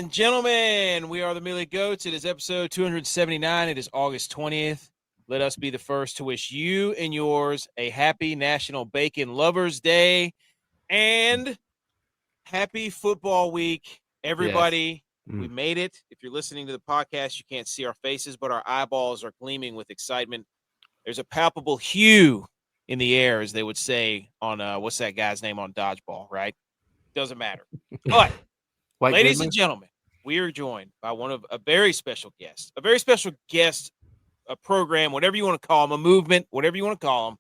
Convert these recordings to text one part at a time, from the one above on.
and gentlemen, we are the Millie Goats. It is episode 279. It is August 20th. Let us be the first to wish you and yours a happy National Bacon Lovers Day and happy football week, everybody. Yes. We made it. If you're listening to the podcast, you can't see our faces, but our eyeballs are gleaming with excitement. There's a palpable hue in the air, as they would say on what's that guy's name on Dodgeball, right? Doesn't matter. But ladies and gentlemen, we are joined by a very special guest, a program, whatever you want to call them, a movement, whatever you want to call them.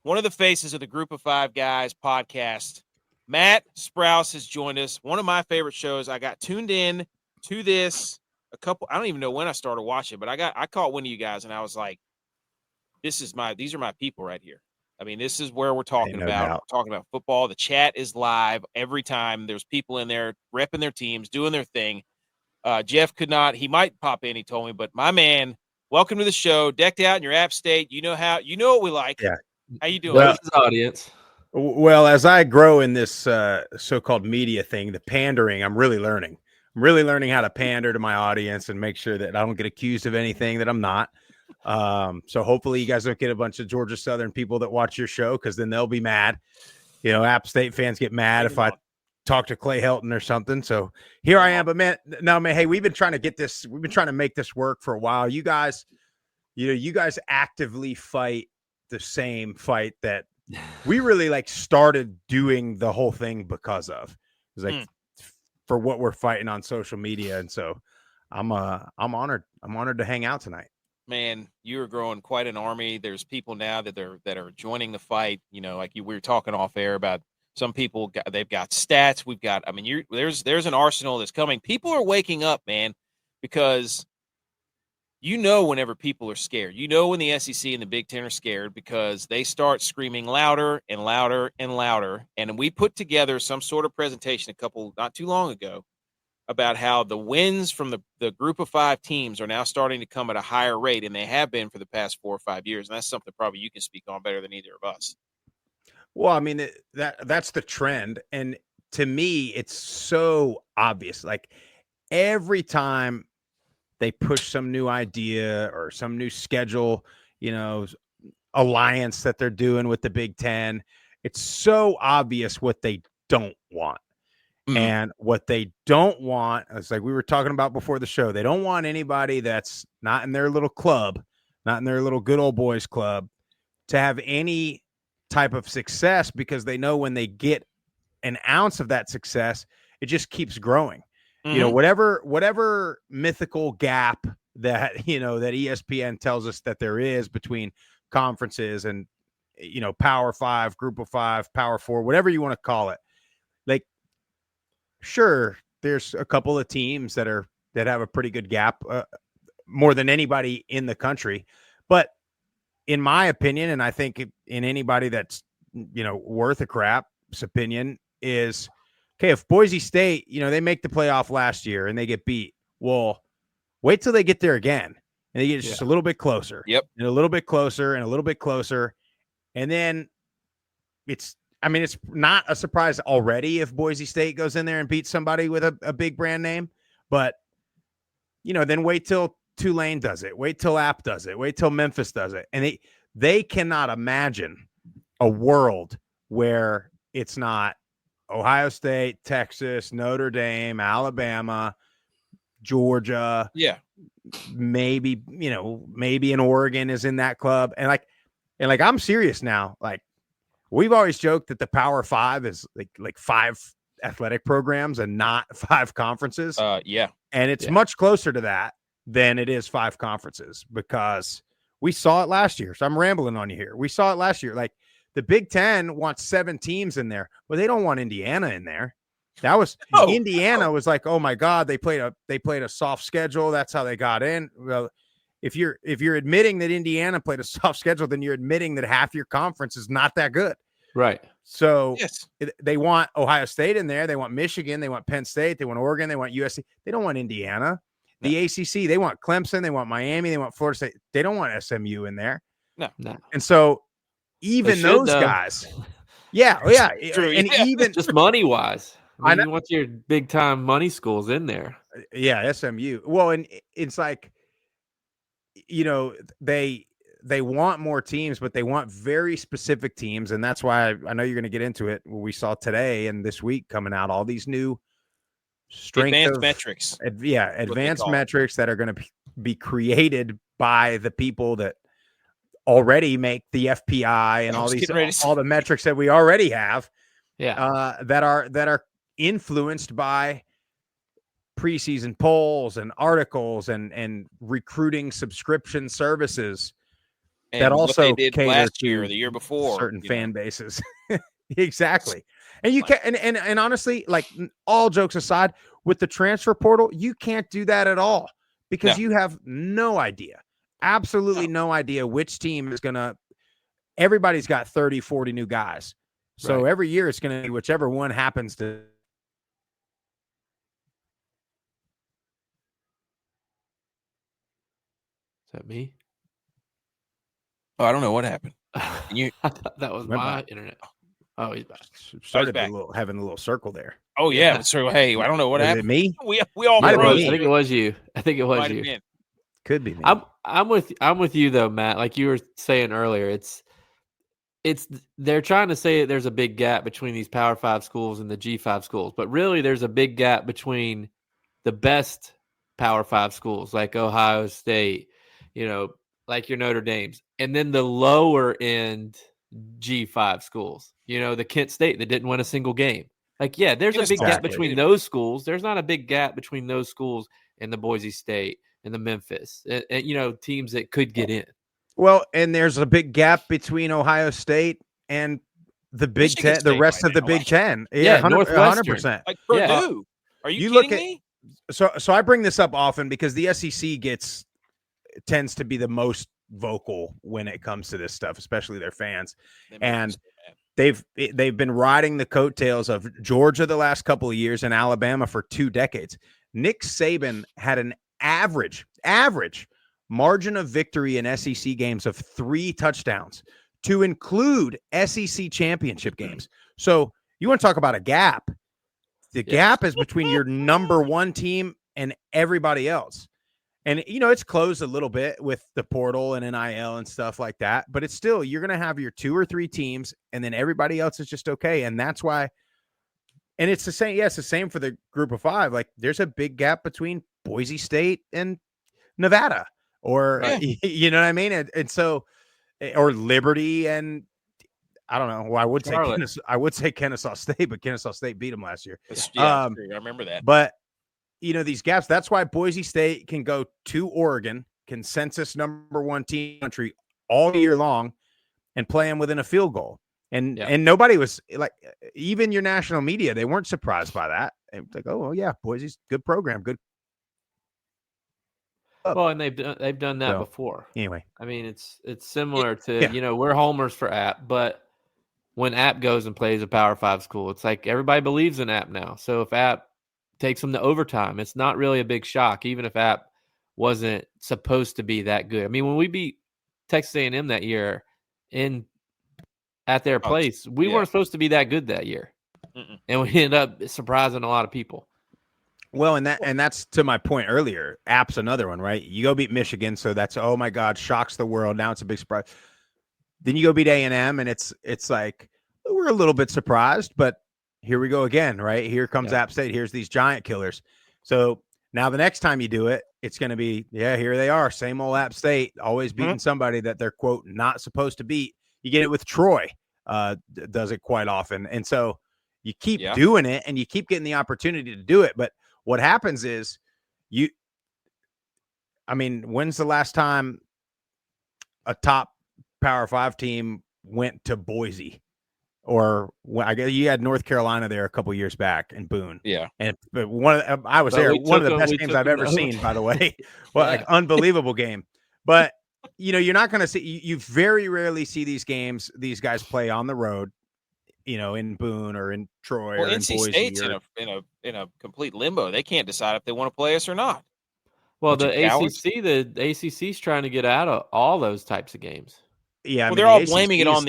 One of the faces of the Group of Five Guys podcast, Matt Sprouse, has joined us. One of my favorite shows. I got tuned in to this I don't even know when I started watching, but I caught one of you guys and I was like, these are my people right here. I mean, this is where we're talking about. We're talking about football. The chat is live every time. There's people in there repping their teams, doing their thing. Jeff could not. He might pop in, he told me. But my man, welcome to the show. Decked out in your App State. You know what we like. Yeah. How you doing? Well, audience. Well, as I grow in this so-called media thing, the pandering, I'm really learning. I'm really learning how to pander to my audience and make sure that I don't get accused of anything that I'm not. So hopefully you guys don't get a bunch of Georgia Southern people that watch your show, because then they'll be mad. You know, App State fans get mad if I talk to Clay Helton or something. So here I am. But man, hey, we've been trying to make this work for a while. You guys actively fight the same fight that we really started doing the whole thing because of. It's like for what we're fighting on social media. And so I'm honored. I'm honored to hang out tonight. Man, you're growing quite an army. There's people now that are joining the fight. You know, we were talking off air about some people. They've got stats. We've got. I mean, there's an arsenal that's coming. People are waking up, man, because whenever people are scared. When the SEC and the Big Ten are scared, because they start screaming louder and louder and louder. And we put together some sort of presentation not too long ago, about how the wins from the Group of Five teams are now starting to come at a higher rate, and they have been for the past 4 or 5 years. And that's something probably you can speak on better than either of us. Well, I mean, that's the trend. And to me, it's so obvious. Like every time they push some new idea or some new schedule, alliance that they're doing with the Big Ten, it's so obvious what they don't want. And what they don't want, it's like we were talking about before the show, they don't want anybody that's not in their little club, not in their little good old boys club, to have any type of success, because they know when they get an ounce of that success, it just keeps growing. Whatever mythical gap that, that ESPN tells us that there is between conferences and, Power Five, Group of Five, Power Four, whatever you want to call it. Like, sure, there's a couple of teams that have a pretty good gap, more than anybody in the country. But in my opinion, and I think in anybody that's, worth a crap's opinion, is, okay, if Boise State, they make the playoff last year and they get beat, well, wait till they get there again and they get just a little bit closer. Yep. And a little bit closer and a little bit closer. And then it's not a surprise already if Boise State goes in there and beats somebody with a big brand name. But, then wait till Tulane does it. Wait till App does it. Wait till Memphis does it. And they cannot imagine a world where it's not Ohio State, Texas, Notre Dame, Alabama, Georgia. Yeah. Maybe an Oregon is in that club. And I'm serious now. Like, we've always joked that the Power Five is like 5 athletic programs and not 5 conferences. Yeah. And it's much closer to that than it is 5 conferences, because we saw it last year. So I'm rambling on you here. We saw it last year. Like, the Big Ten wants 7 teams in there, but they don't want Indiana in there. That was Indiana was like, oh my God, they played a soft schedule. That's how they got in. Well, if you're admitting that Indiana played a soft schedule, then you're admitting that half your conference is not that good. Right. So they want Ohio State in there. They want Michigan. They want Penn State. They want Oregon. They want USC. They don't want Indiana. The ACC, they want Clemson. They want Miami. They want Florida State. They don't want SMU in there. No. And so even those guys. Yeah. True. And even just money wise. I mean, you want your big time money schools in there. Yeah, SMU. Well, and it's like, they want more teams, but they want very specific teams, and that's why I know you're going to get into it. We saw today and this week coming out all these new advanced metrics. Advanced metrics that are going to be created by the people that already make the FPI and all the metrics that we already have. Yeah. That are influenced by preseason polls and articles and recruiting subscription services and that also did cater last to year or the year before certain fan bases. Exactly. And you can and honestly, like, all jokes aside, with the transfer portal, you can't do that at all because you have no idea. Absolutely no idea which team is gonna. Everybody's got 30, 40 new guys. So every year it's going to be whichever one happens to. Is that me? Oh, I don't know what happened. I thought that was my internet. Oh, he's back. Started having a little circle there. Oh yeah. So hey, I don't know what happened. It me? We all froze. I think it was you. Could be me. I'm with you though, Matt. Like you were saying earlier, it's they're trying to say there's a big gap between these Power 5 schools and the G5 schools, but really there's a big gap between the best Power 5 schools like Ohio State, like your Notre Dames, and then the lower end G5 schools, the Kent State that didn't win a single game. Like, yeah, there's a big gap between those schools. There's not a big gap between those schools and the Boise State and the Memphis, and teams that could get in. Well, and there's a big gap between Ohio State and the Big Ten, the rest of the Big Ten. Yeah, 100%. Like Purdue. Are you kidding me? So I bring this up often because the SEC tends to be the most vocal when it comes to this stuff, especially their fans. And they've been riding the coattails of Georgia the last couple of years and Alabama for 2 decades. Nick Saban had an average margin of victory in SEC games of 3 touchdowns, to include SEC championship games. So you want to talk about a gap? The gap is between your number 1 team and everybody else. And, it's closed a little bit with the portal and NIL and stuff like that, but it's still, you're going to have your 2 or 3 teams and then everybody else is just okay. And that's why, and it's the same. Yeah, it's the same for the group of 5. Like, there's a big gap between Boise State and Nevada. Or, you know what I mean? And so, or Liberty and I don't know. Well, I would say Kennesaw State, but Kennesaw State beat them last year. I remember that. But, these gaps, that's why Boise State can go to Oregon, consensus number 1 team country all year long, and play them within a field goal. And nobody was like, even your national media, they weren't surprised by that. It was like, oh, well, yeah, Boise's good program, good. Well, and they've done that before. Anyway, I mean, it's similar to we're homers for App, but when App goes and plays a Power 5 school, it's like everybody believes in App now. So if App takes them to overtime, it's not really a big shock, even if App wasn't supposed to be that good. I mean, when we beat Texas A&M that year at their place, we weren't supposed to be that good that year, and we ended up surprising a lot of people. Well, and that's to my point earlier. App's another one, right? You go beat Michigan, so that's, oh my God, shocks the world. Now it's a big surprise. Then you go beat A&M, and it's like, we're a little bit surprised, but here we go again, right? Here comes App State. Here's these giant killers. So now the next time you do it, it's going to be, here they are, same old App State, always beating somebody that they're, quote, not supposed to beat. You get it with Troy, does it quite often. And so you keep doing it, and you keep getting the opportunity to do it, but what happens is when's the last time a top Power 5 team went to Boise? Or I guess you had North Carolina there a couple years back in Boone. Yeah. And I was there. One of the best games I've ever seen, by the way. Well, like, unbelievable game. But, you're not going to see, you very rarely see these guys play on the road. In Boone or in Troy or in NC Boise. State's in a complete limbo. They can't decide if they want to play us or not. Well, the ACC's trying to get out of all those types of games. Yeah, they're all blaming it on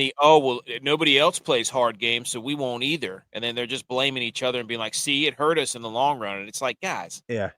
nobody else plays hard games, so we won't either. And then they're just blaming each other and being like, see, it hurt us in the long run. And it's like, guys. Yeah.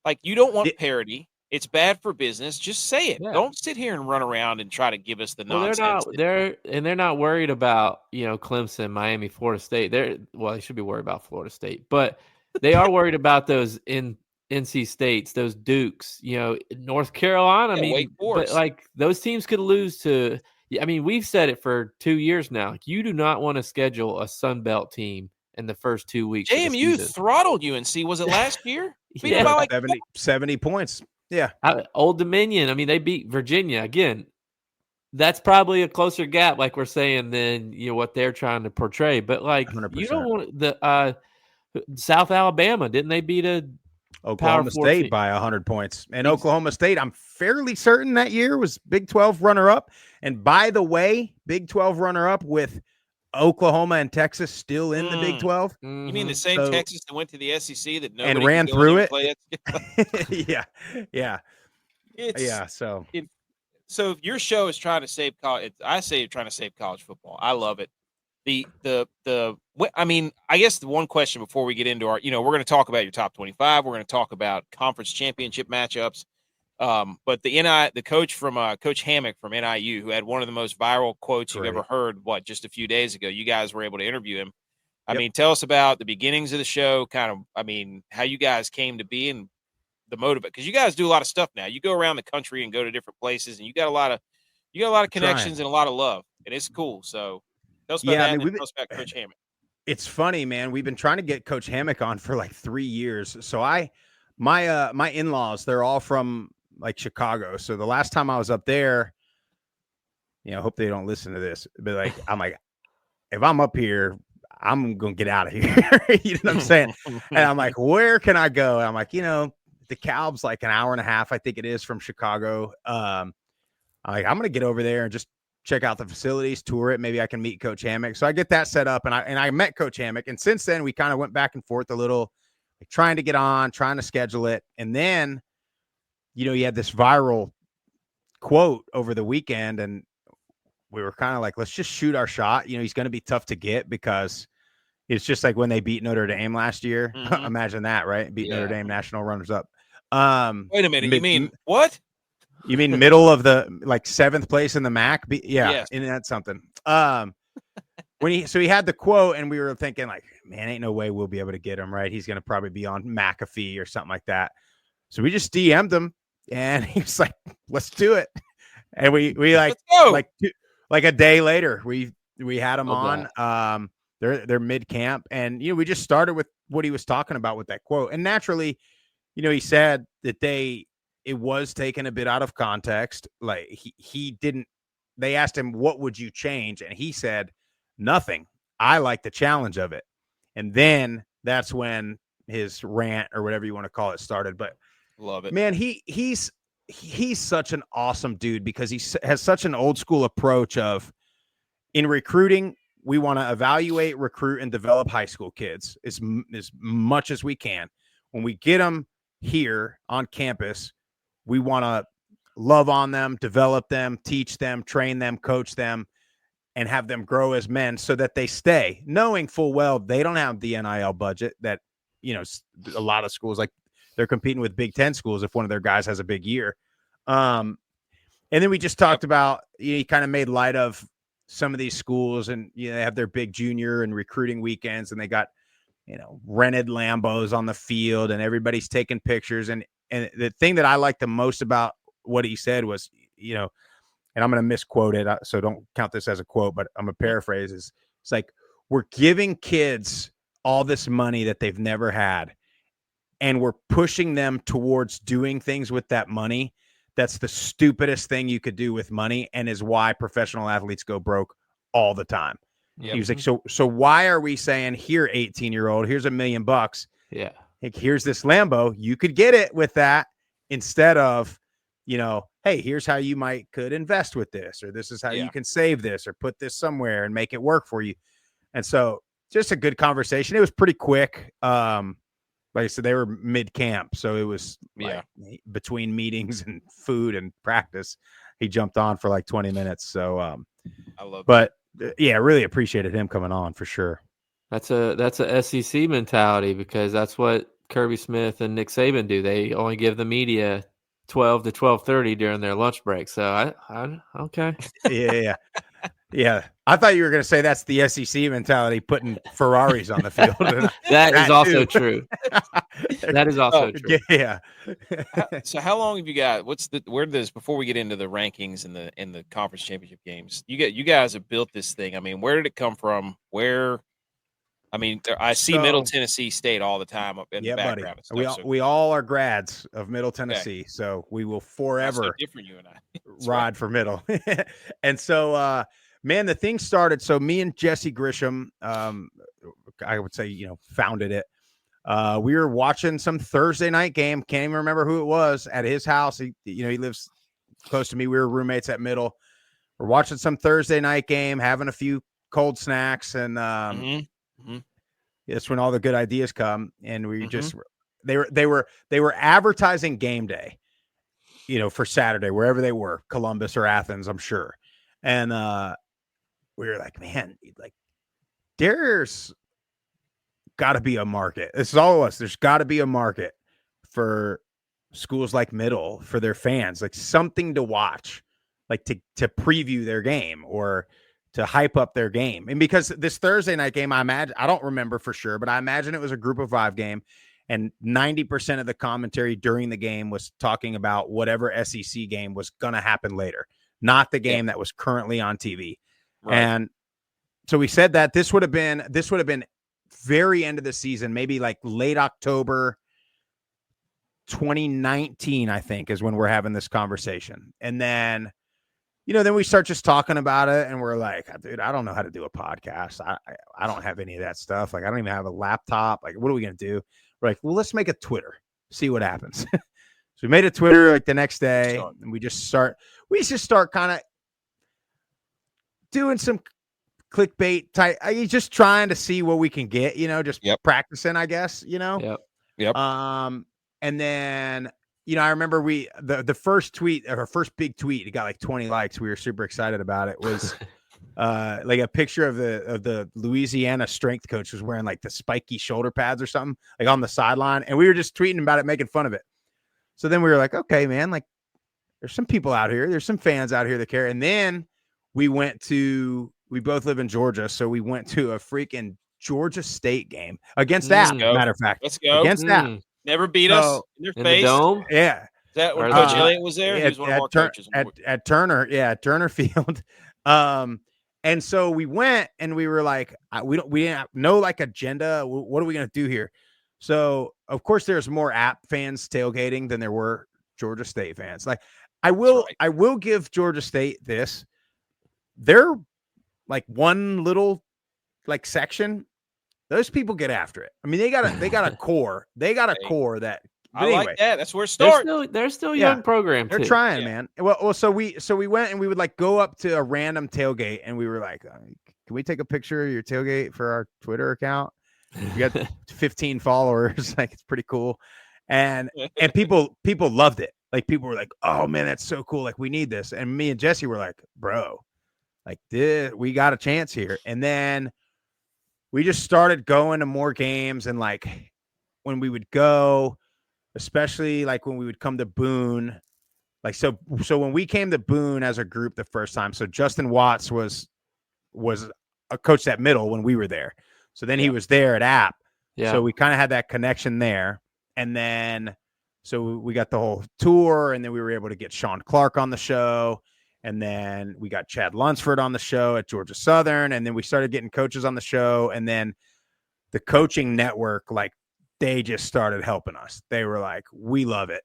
Like, you don't want parody. It's bad for business. Just say it. Yeah. Don't sit here and run around and try to give us the nonsense. They're not worried about, Clemson, Miami, Florida State. They should be worried about Florida State, but they are worried about those NC States, those Dukes, North Carolina. Wake Forest. But like those teams could lose to. I mean, we've said it for 2 years now. You do not want to schedule a Sun Belt team in the first 2 weeks. JMU throttled UNC. Was it last year? Beat them by like 70 points. Yeah. Old Dominion. I mean, they beat Virginia again. That's probably a closer gap, like we're saying, than what they're trying to portray. But like, 100%. You don't want the South Alabama. Didn't they beat Oklahoma State by 100 points? And Oklahoma State, I'm fairly certain that year was Big 12 runner-up. And by the way, Big 12 runner-up with Oklahoma and Texas still in the Big 12. You mean the same Texas that went to the SEC that nobody and ran through it? Yeah. So if your show is trying to save college, I say you're trying to save college football. I love it. I mean, I guess the one question before we get into our, we're going to talk about your top 25. We're going to talk about conference championship matchups. But the coach from Coach Hammock from NIU, who had one of the most viral quotes you've ever heard, just a few days ago, you guys were able to interview him. I mean, tell us about the beginnings of the show, how you guys came to be and the motive, because you guys do a lot of stuff now. You go around the country and go to different places, and you got a lot of connections and a lot of love, and it's cool. So tell us about that. Tell us about Coach Hammock. It's funny, man. We've been trying to get Coach Hammock on for like 3 years. So my in-laws, they're all from like Chicago. So the last time I was up there, I hope they don't listen to this, but like, I'm like, if I'm up here, I'm going to get out of here. You know what I'm saying? And I'm like, where can I go? And I'm like, DeKalb's like an hour and a half, I think it is, from Chicago. I'm going to get over there and just check out the facilities, tour it. Maybe I can meet Coach Hammock. So I get that set up, and I met Coach Hammock. And since then, we kind of went back and forth a little, like trying to get on, trying to schedule it. And then, he had this viral quote over the weekend, and we were kind of like, let's just shoot our shot. He's going to be tough to get because it's just like when they beat Notre Dame last year. Mm-hmm. Imagine that, right? Beat Notre Dame, national runners up. Wait a minute. You mean what? You mean middle of the like 7th place in the MAC? Yes. And that's something. He had the quote, and we were thinking like, man, ain't no way we'll be able to get him, right? He's going to probably be on McAfee or something like that. So we just DM'd him, and he was like, let's do it. And we like a day later, we had him on. They're mid camp, and we just started with what he was talking about with that quote. And naturally, he said that it was taken a bit out of context. Like he didn't. They asked him, what would you change? And he said, nothing. I like the challenge of it. And then that's when his rant, or whatever you want to call it, started. But love it, man. He's such an awesome dude because he has such an old school approach of, in recruiting, we want to evaluate, recruit, and develop high school kids as much as we can. When we get them here on campus, we want to love on them, develop them, teach them, train them, coach them, and have them grow as men so that they stay, knowing full well they don't have the NIL budget that, a lot of schools, like they're competing with Big Ten schools if one of their guys has a big year. And then we just talked about, he kind of made light of some of these schools, and they have their big junior and recruiting weekends, and they got, rented Lambos on the field, and everybody's taking pictures. And the thing that I like the most about what he said was, and I'm going to misquote it, so don't count this as a quote, but I'm going to paraphrase. It's like, we're giving kids all this money that they've never had, and we're pushing them towards doing things with that money. That's the stupidest thing you could do with money, and is why professional athletes go broke all the time. Yep. He was like, so why are we saying, here, 18-year-old, here's $1 million. Yeah. Like, here's this Lambo. You could get it with that, instead of, hey, here's how you could invest with this, or this is how you can save this, or put this somewhere and make it work for you. And so just a good conversation. It was pretty quick. Like I said, they were mid camp, so it was between meetings and food and practice. He jumped on for like 20 minutes. So I love but really appreciated him coming on for sure. That's a SEC mentality, because that's what Kirby Smith and Nick Saban do. They only give the media 12 to 12:30 during their lunch break. So I okay. Yeah. Yeah. I thought you were going to say that's the SEC mentality, putting Ferraris on the field. That is also too. true. That is also true. Yeah. So how long have you got? Where does, before we get into the rankings and the conference championship games, you guys have built this thing. I mean, where did it come from? I see Middle Tennessee State all the time up in the background. Buddy. And stuff, we all are grads of Middle Tennessee, so we will forever so different, you and I. ride for Middle. And so, man, the thing started. So me and Jesse Grisham, I would say, founded it. We were watching some Thursday night game. Can't even remember who it was, at his house. He lives close to me. We were roommates at Middle. We're watching some Thursday night game, having a few cold snacks, and that's when all the good ideas come. And we just they were advertising game day, for Saturday, wherever they were, Columbus or Athens, I'm sure. And we were like, man, like, there's got to be a market. This is all of us. There's got to be a market for schools like Middle, for their fans, like something to watch, like to preview their game or to hype up their game. And because this Thursday night game, I don't remember for sure, but I imagine it was a group of 5 game, and 90% of the commentary during the game was talking about whatever SEC game was going to happen later, not the game that was currently on TV. Right. And so we said that this would have been very end of the season, maybe like late October 2019, I think, is when we're having this conversation. And then, then we start just talking about it, and we're like, dude, I don't know how to do a podcast. I don't have any of that stuff. Like, I don't even have a laptop. Like, what are we going to do? We're like, well, let's make a Twitter, see what happens. So we made a Twitter like the next day, and we just start kind of doing some clickbait type. Just trying to see what we can get, just practicing, I guess, Yep. And then, I remember the first tweet, or first big tweet, it got like 20 likes. We were super excited about it. Was like a picture of the Louisiana strength coach was wearing like the spiky shoulder pads or something, like on the sideline. And we were just tweeting about it, making fun of it. So then we were like, okay, man, like there's some people out here. There's some fans out here that care. And then we both live in Georgia. So we went to a freaking Georgia State game against that. Matter of fact, let's go against that. Never beat us in their face. The dome? Yeah. Is that when Coach Elliott was there? He was one of our coaches. At Turner. Yeah. At Turner Field. And so we went, and we were like, we didn't have no like agenda. What are we going to do here? So of course there's more App fans tailgating than there were Georgia State fans. Like I will give Georgia State this. They're like one little like section. Those people get after it. I mean, they got a core. They got a core that. I like that. That's where it starts. They're still young program. They're trying, man. Well, so we went, and we would like go up to a random tailgate, and we were like, can we take a picture of your tailgate for our Twitter account? We got 15 followers. Like, it's pretty cool. And people loved it. Like, people were like, oh man, that's so cool. Like, we need this. And me and Jesse were like, bro, like this, we got a chance here. And then we just started going to more games, and like when we would go, especially like when we would come to Boone, like so when we came to Boone as a group the first time, so Justin Watts was a coach at Middle when we were there. So then he was there at App. Yeah. So we kind of had that connection there. And then so we got the whole tour, and then we were able to get Sean Clark on the show. And then we got Chad Lunsford on the show at Georgia Southern. And then we started getting coaches on the show. And then the coaching network, like, they just started helping us. They were like, we love it.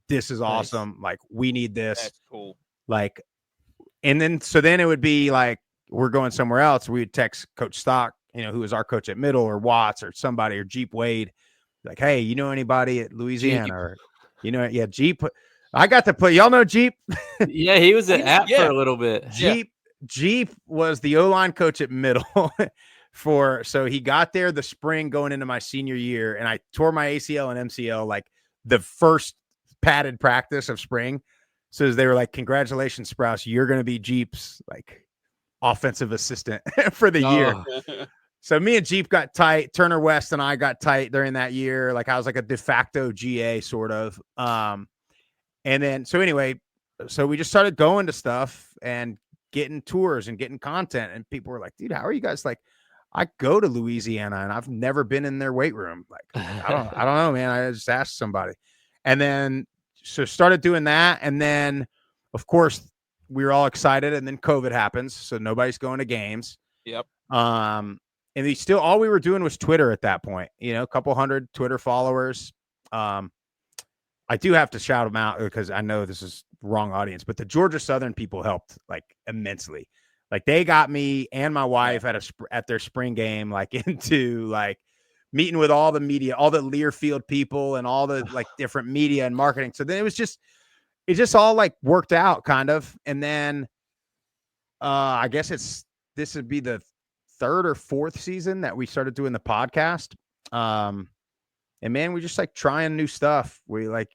This is awesome. Like, we need this. That's cool. Like, and then, so then it would be like, we're going somewhere else. We would text Coach Stock, who was our coach at Middle, or Watts, or somebody, or Jeep Wade. Like, hey, you know anybody at Louisiana? Jeep. Or, Jeep. I got to play. Y'all know Jeep? Yeah, he was at App for a little bit. Jeep was the O-line coach at Middle so he got there the spring going into my senior year, and I tore my ACL and MCL like the first padded practice of spring. So they were like, congratulations, Sprouse, you're going to be Jeep's like offensive assistant for the year. So me and Jeep got tight. Turner West and I got tight during that year. Like I was like a de facto GA sort of. And then so anyway, so we just started going to stuff and getting tours and getting content. And people were like, dude, how are you guys? Like, I go to Louisiana and I've never been in their weight room. Like, I don't know, man. I just asked somebody. And then so started doing that. And then of course we were all excited. And then COVID happens. So nobody's going to games. Yep. And all we were doing was Twitter at that point, a couple hundred Twitter followers. I do have to shout them out because I know this is wrong audience, but the Georgia Southern people helped like immensely. Like they got me and my wife at their spring game, like into like meeting with all the media, all the Learfield people and all the like different media and marketing. So then it just all like worked out kind of. And then I guess this would be the third or fourth season that we started doing the podcast. And man, we just like trying new stuff. We like,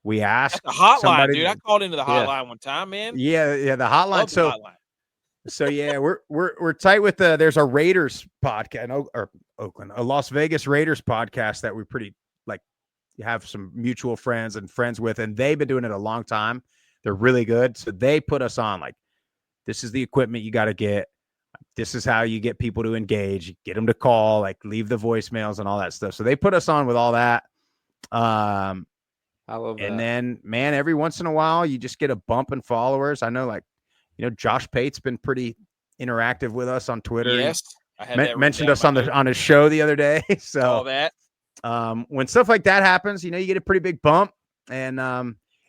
we asked the hotline, dude. I called into the hotline one time, man. Yeah, the hotline. So yeah, we're tight with there's a Raiders podcast, or Oakland, a Las Vegas Raiders podcast that we pretty like have some mutual friends with, and they've been doing it a long time. They're really good. So they put us on like, this is the equipment you got to get. This is how you get people to engage, get them to call, like leave the voicemails and all that stuff. So they put us on with all that. I love that. And then, man, every once in a while, you just get a bump in followers. I know, like, Josh Pate's been pretty interactive with us on Twitter. Yes, I had mentioned us on his show the other day. So all that. When stuff like that happens, you get a pretty big bump, and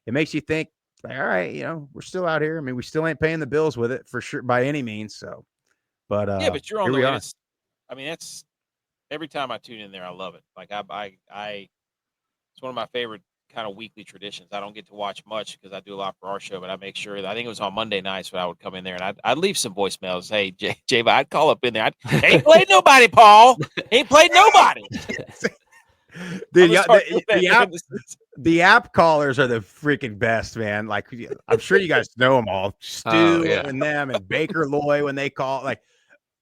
it makes you think, like, all right, we're still out here. I mean, we still ain't paying the bills with it for sure by any means. So, but yeah, but you're on the way. I mean, that's every time I tune in there, I love it. Like it's one of my favorite kind of weekly traditions. I don't get to watch much because I do a lot for our show, but I make sure that I think it was on Monday nights when I would come in there and I'd leave some voicemails. Hey, Jay, I'd call up in there. Ain't played nobody, Paul. Ain't played nobody. Dude, the app callers are the freaking best, man. Like, I'm sure you guys know them all. Stu and them and Baker Loy when they call, like,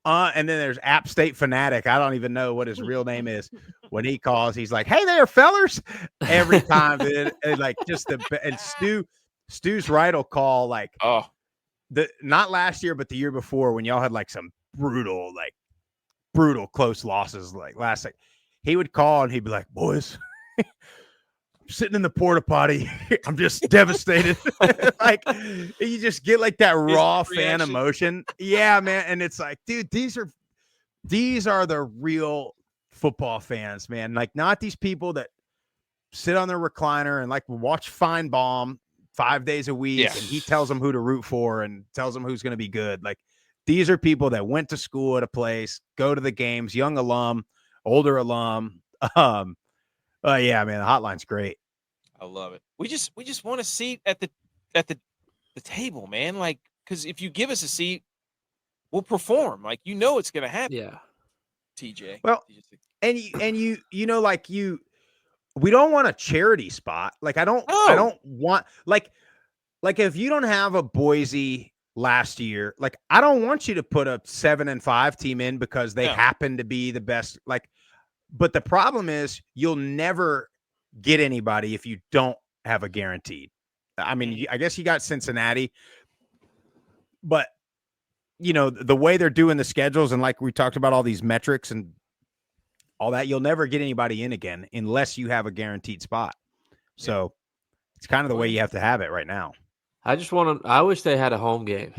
and then there's App State Fanatic. I don't even know what his real name is. When he calls, he's like, "Hey there, fellers!" Every time, and like just and Stu's right will call like not last year, but the year before when y'all had like some brutal close losses. Like last, like he would call and he'd be like, "Boys, I'm sitting in the porta potty. I'm just devastated." Like you just get like that raw fan emotion. Yeah, man. And it's like, dude, these are the real football fans, man. Like not these people that sit on their recliner and like watch Feinbaum 5 days a week and he tells them who to root for and tells them who's going to be good. Like these are people that went to school at a place, go to the games, young alum, older alum. Yeah, man, the hotline's great. I love it. We just want a seat at the table, man. Like, because if you give us a seat, we'll perform. Like, it's going to happen. Yeah. TJ. Well, and we don't want a charity spot. Like, I don't want like if you don't have a Boise last year, like I don't want you to put a 7-5 team in because they happen to be the best. Like, but the problem is you'll never get anybody if you don't have a guaranteed. I mean, I guess you got Cincinnati, but the way they're doing the schedules and like we talked about all these metrics and all that, you'll never get anybody in again unless you have a guaranteed spot. So it's kind of the way you have to have it right now. I wish they had a home game.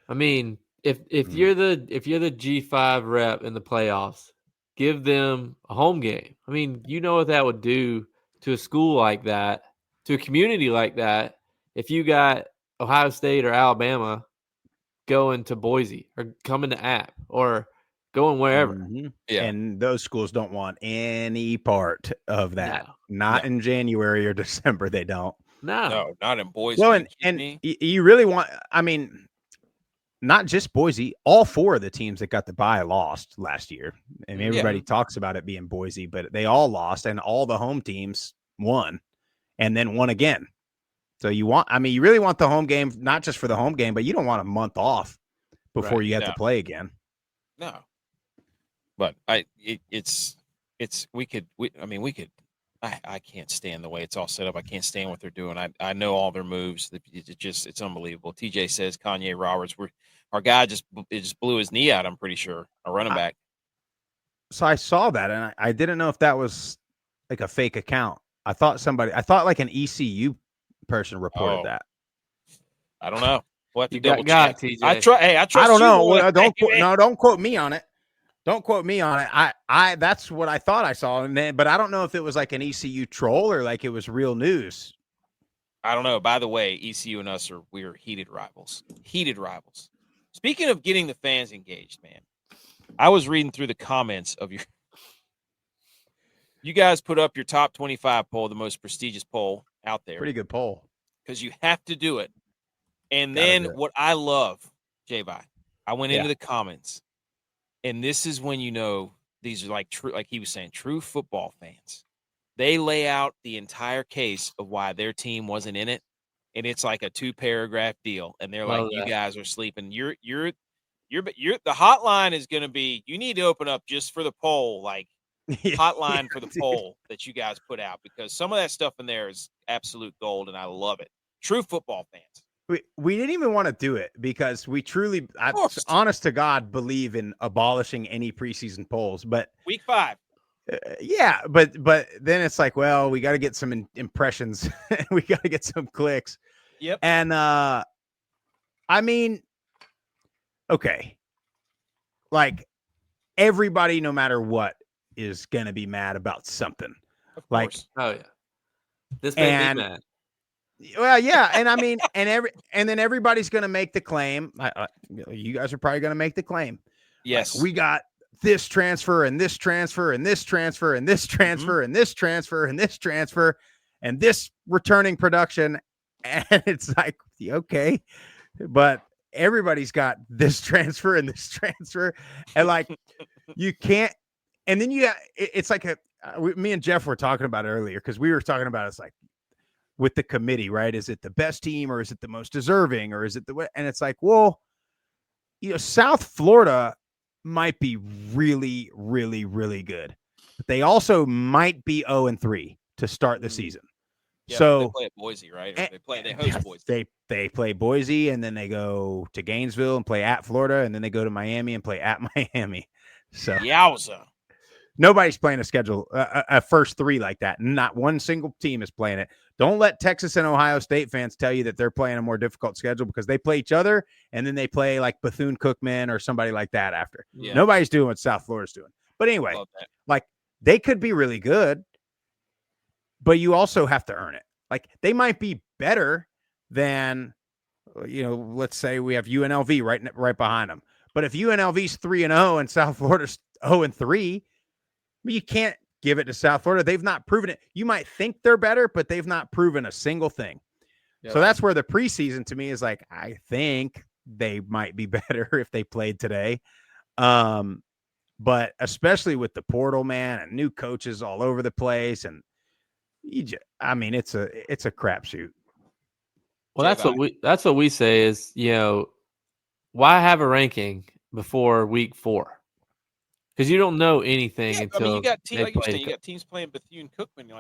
I mean, if you're the G5 rep in the playoffs, give them a home game. I mean, what that would do to a school like that, to a community like that, if you got Ohio State or Alabama going to Boise or coming to App or going wherever. Mm-hmm. Yeah. And those schools don't want any part of that. Not in January or December. They don't. No, not in Boise. Well, and you really want, I mean, not just Boise, all four of the teams that got the bye lost last year. I mean, everybody talks about it being Boise, but they all lost and all the home teams won and then won again. So you really want the home game, not just for the home game, but you don't want a month off before you have to play again. No. But I can't stand the way it's all set up. I can't stand what they're doing. I know all their moves. It's unbelievable. TJ says Kanye Roberts. Our guy just blew his knee out. I'm pretty sure a running back. So I saw that, and I didn't know if that was like a fake account. I thought like an ECU person reported that. I don't know. We'll have to You double got check. TJ. I trust. I don't you know. more. Well, don't quote me on it. Don't quote me on it. I that's what I thought I saw, but I don't know if it was like an ECU troll or like it was real news. I don't know. By the way, ECU and us we're heated rivals. Heated rivals. Speaking of getting the fans engaged, man, I was reading through the comments of you guys put up your top 25 poll, the most prestigious poll out there. Pretty good poll. Because you have to do it. And then what I love, J-Bye, I went into the comments, and this is when you know these are like true, like he was saying, true football fans. They lay out the entire case of why their team wasn't in it, and it's like a 2-paragraph deal. And they're like, "You guys are sleeping. You're the hotline is going to be. You need to open up just for the poll, like hotline for the poll that you guys put out, because some of that stuff in there is absolute gold, and I love it. True football fans." We didn't even want to do it because we truly, honest to God, believe in abolishing any preseason polls. But week 5. But then it's like, well, we got to get some impressions. We got to get some clicks. Yep. And I mean, okay, like everybody, no matter what, is gonna be mad about something. Of like, course. Oh yeah, this made me mad. Well, yeah, and I mean, and then everybody's gonna make the claim. You guys are probably gonna make the claim. Yes, like, we got this transfer and this transfer and this transfer and this transfer and this transfer and this transfer and this returning production. And it's like, okay, but everybody's got this transfer and this transfer. And like, you can't, and then it's like me and Jeff were talking about it earlier, because we were talking about it's like with the committee, right? Is it the best team or is it the most deserving or is it and it's like, well, South Florida might be really, really, really good, but they also might be 0-3 to start the season. Yeah, so they play at Boise, right? Or they host Boise. They play Boise, and then they go to Gainesville and play at Florida, and then they go to Miami and play at Miami. So yowza. Nobody's playing a schedule, a first 3 like that. Not one single team is playing it. Don't let Texas and Ohio State fans tell you that they're playing a more difficult schedule, because they play each other, and then they play like Bethune-Cookman or somebody like that after. Yeah. Nobody's doing what South Florida's doing. But anyway, like, they could be really good, but you also have to earn it. Like, they might be better than, let's say we have UNLV right behind them. But if UNLV's 3-0 and South Florida's 0-3, you can't give it to South Florida. They've not proven it. You might think they're better, but they've not proven a single thing. Yep. So that's where the preseason to me is like, I think they might be better if they played today. But especially with the portal, man, and new coaches all over the place, and it's a crapshoot. Well, that's what we say is, why have a ranking before week 4? Because you don't know anything until you got you got teams playing Bethune-Cookman,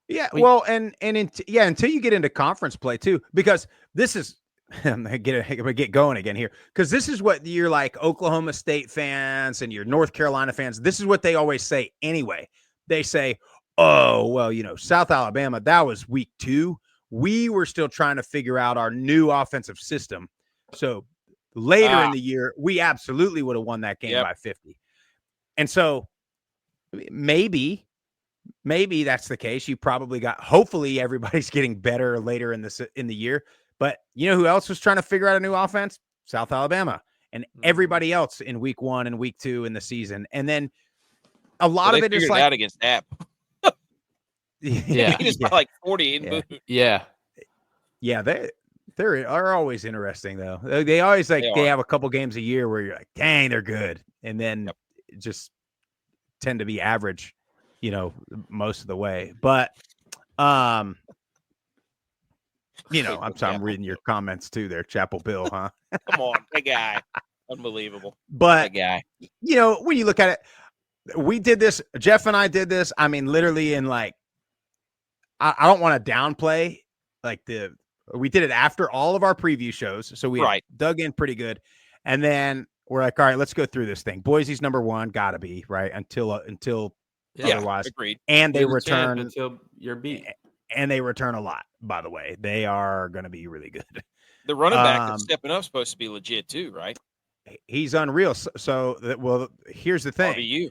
Yeah, well, until you get into conference play too, because this is I'm gonna get going again here, because this is what you're like Oklahoma State fans and your North Carolina fans. This is what they always say anyway. They say, "Oh, well, South Alabama, that was week 2. We were still trying to figure out our new offensive system. So later in the year, we absolutely would have won that game by 50." And so maybe that's the case. You probably hopefully everybody's getting better later in the year. But you know who else was trying to figure out a new offense? South Alabama. And everybody else in week 1 and week 2 in the season. And then a lot of it is like out against App. Yeah. Just by like 40 in Boone. Yeah. Yeah, they are always interesting though. They always they have a couple games a year where you're like, dang, they're good. And then just tend to be average, most of the way. But I'm reading your comments too there, Chapel Bill, huh? Come on, big guy. Unbelievable. But That guy. when you look at it, we did this. Jeff and I did this. I mean, literally in like, I don't want to downplay like we did it after all of our preview shows. So we Right. dug in pretty good. And then we're like, all right, let's go through this thing. Boise's number one, gotta be right until otherwise. Agreed. And they You're the champ return until you're beat. and they return a lot, by the way. They are going to be really good. The running back that's stepping up is supposed to be legit too, right? He's unreal. So here's the thing. RBU.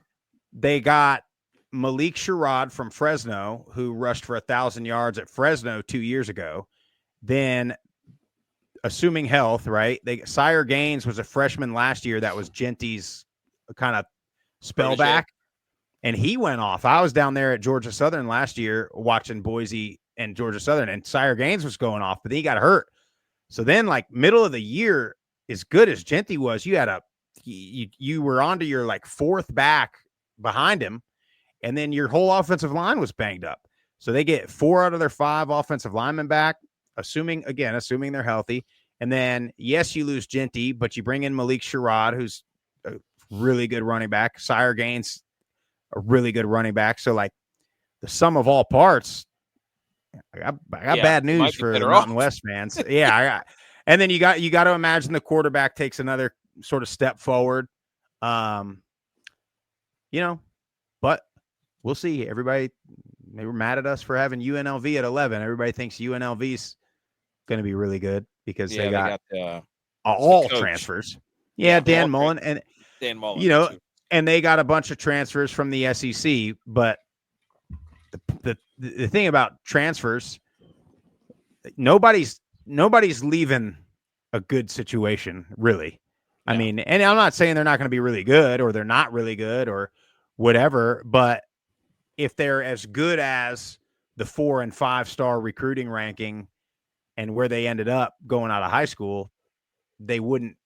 They got Malik Sherrod from Fresno, who rushed for 1,000 yards at Fresno 2 years ago. Then, assuming health, right? Sire Gaines was a freshman last year that was Genty's kind of spellback. And he went off. I was down there at Georgia Southern last year watching Boise and Georgia Southern, and Sire Gaines was going off, but then he got hurt. So then, like, middle of the year, as good as Genty was, you were onto your like fourth back behind him, and then your whole offensive line was banged up. So they get 4 out of their 5 offensive linemen back, assuming they're healthy. And then, yes, you lose Genty, but you bring in Malik Sherrod, who's a really good running back. Sire Gaines, a really good running back. So, like, the sum of all parts, I got bad news for the Mountain West fans. And then you got to imagine the quarterback takes another sort of step forward. But we'll see. Everybody, they were mad at us for having UNLV at 11. Everybody thinks UNLV's going to be really good because they got all transfers. Yeah, Dan Mullen and Dan Mullen. And they got a bunch of transfers from the SEC. But the thing about transfers, nobody's leaving a good situation, really. Yeah. I mean, and I'm not saying they're not going to be really good or they're not really good or whatever, but if they're as good as the 4 and 5 star recruiting ranking and where they ended up going out of high school, they wouldn't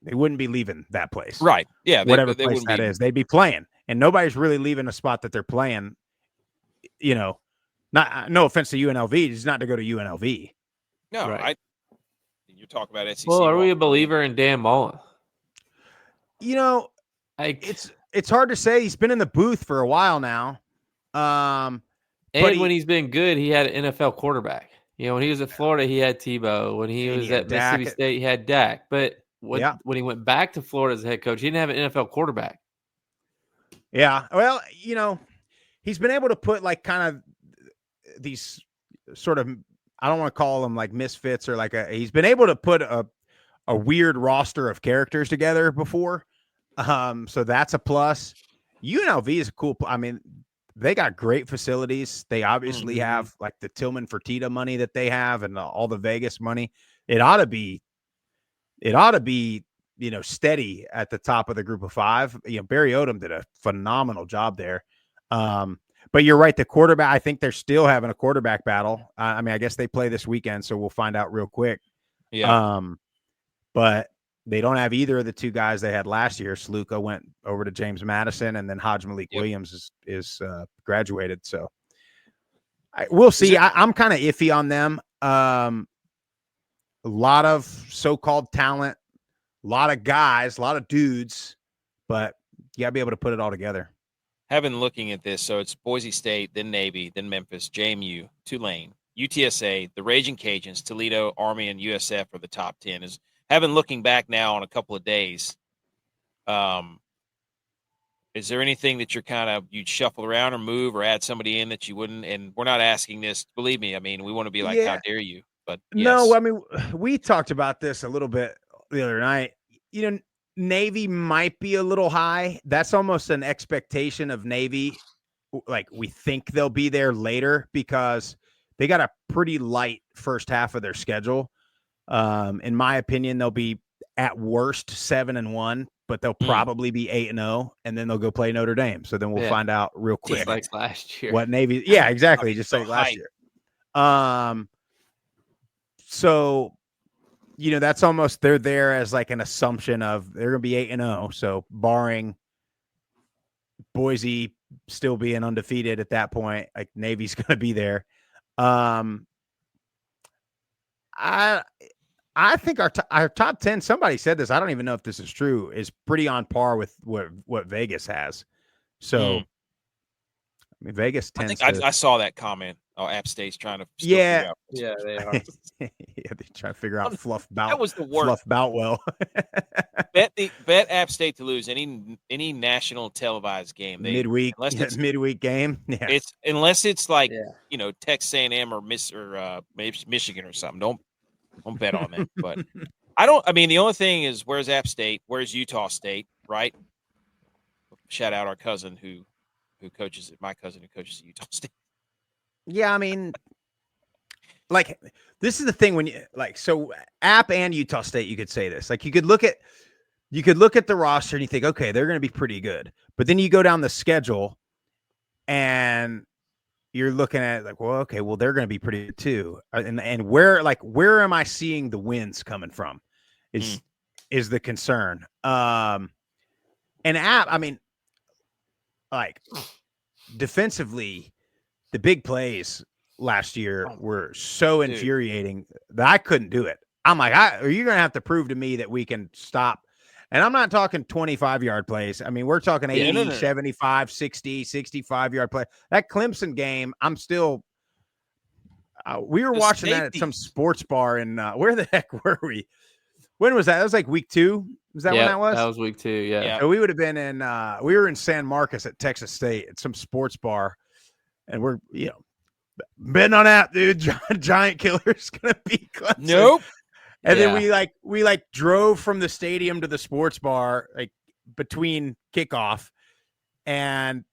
be leaving that place. Right. Yeah. Whatever place that is, they'd be playing. And nobody's really leaving a spot that they're playing. No offense to UNLV, it's not to go to UNLV. No, right. You're talking about SEC. Well, are we a believer in Dan Mullen? It's hard to say. He's been in the booth for a while now. But when he's been good, he had an NFL quarterback. When he was at Florida, he had Tebow. When he was at Mississippi State, he had Dak. But when he went back to Florida as a head coach, he didn't have an NFL quarterback. Yeah. Well, he's been able to put like kind of these sort of, I don't want to call them like misfits or he's been able to put a weird roster of characters together before. So that's a plus. UNLV is a cool. I mean, they got great facilities. They obviously have like the Tillman Fertitta money that they have and all the Vegas money. It ought to be, steady at the top of the group of 5. Barry Odom did a phenomenal job there. But you're right. The quarterback, I think they're still having a quarterback battle. I mean, I guess they play this weekend, so we'll find out real quick. Yeah. But they don't have either of the 2 guys they had last year. Sluka went over to James Madison, and then Hodge Malik Williams is graduated. So we'll see. I'm kind of iffy on them. A lot of so-called talent, a lot of guys, a lot of dudes, but you got to be able to put it all together. Having looking at this, so it's Boise State, then Navy, then Memphis, JMU, Tulane, UTSA, the Raging Cajuns, Toledo, Army, and USF are the top 10. Having looking back now on a couple of days, is there anything that you'd shuffle around or move or add somebody in that you wouldn't? And we're not asking this, believe me. I mean, we want to be like, how dare you? But yes. No, I mean, we talked about this a little bit the other night. Navy might be a little high. That's almost an expectation of Navy. Like, we think they'll be there later because they got a pretty light first half of their schedule. In my opinion, they'll be at worst 7-1, but they'll probably be 8-0, and then they'll go play Notre Dame. So then we'll find out real quick. Just like last year. What Navy. Yeah, exactly. Just like last year. So, that's almost, they're there as like an assumption of they're going to be 8-0. So barring Boise still being undefeated at that point, like Navy's going to be there. I think our top 10, somebody said this, I don't even know if this is true, is pretty on par with what Vegas has. So, I mean, Vegas I think tends to. I saw that comment. Oh, App State's trying to still Yeah. figure out. Yeah, they are. Yeah, they try to figure out That was the worst. Fluff Boutwell. Bet App State to lose any national televised game. midweek game. Yeah. It's unless it's like Yeah. Texas A&M or Michigan or something. Don't bet on that. But I don't. I mean, the only thing is, where's App State? Where's Utah State? Right. Shout out our cousin who coaches it. My cousin who coaches at Utah State. Yeah, I mean, like, this is the thing when you so App and Utah State, you could say this. Like, you could look at the roster and you think, okay, they're going to be pretty good. But then you go down the schedule and you're looking at like, well, okay, well, they're going to be pretty good too. And where am I seeing the wins coming from is the concern. And App, I mean, like, defensively, the big plays last year were so infuriating that I couldn't do it. I'm like, are you going to have to prove to me that we can stop? And I'm not talking 25-yard plays. I mean, we're talking 80, 75, 60, 65-yard play. That Clemson game, I'm still we were watching that at some sports bar in where the heck were we? When was that? That was like week 2. Was that when that was? That was week 2, yeah. So we would have been in we were in San Marcos at Texas State at some sports bar, and we're betting on that, dude. Giant killer's gonna beat Clemson. Nope. And then we drove from the stadium to the sports bar like between kickoff, and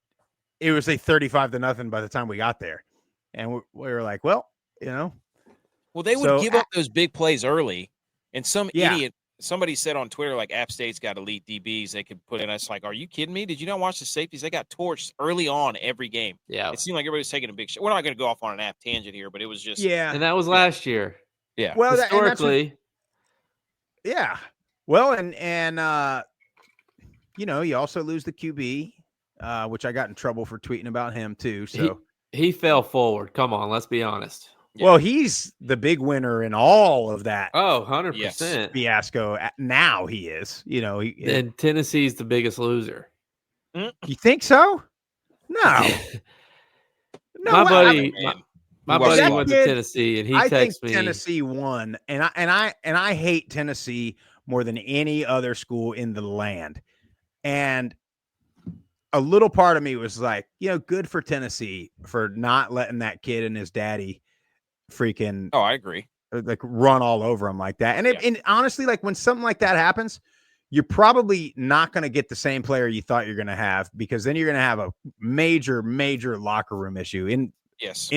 it was like 35-0 by the time we got there. And we were like, well, Well, they would give up those big plays early, and some idiot, somebody said on Twitter, like, App State's got elite DBs they could put in. Us like, are you kidding me? Did you not watch the safeties? They got torched early on every game. Yeah. It seemed like everybody was taking a big shot. We're not going to go off on an App tangent here, but it was just And that was last year. Yeah. Well, historically. Well, and you also lose the QB, which I got in trouble for tweeting about him too. So he fell forward. Come on, let's be honest. Yeah. Well, he's the big winner in all of that. Oh, 100%. Fiasco. Now he is. And Tennessee's the biggest loser. You think so? No. My buddy went to Tennessee, and he texted me. Tennessee won, and I hate Tennessee more than any other school in the land. And a little part of me was like, good for Tennessee for not letting that kid and his daddy freaking. Oh, I agree. Like, run all over him like that. And honestly, like, when something like that happens, you're probably not going to get the same player you thought you're going to have, because then you're going to have a major, major locker room issue in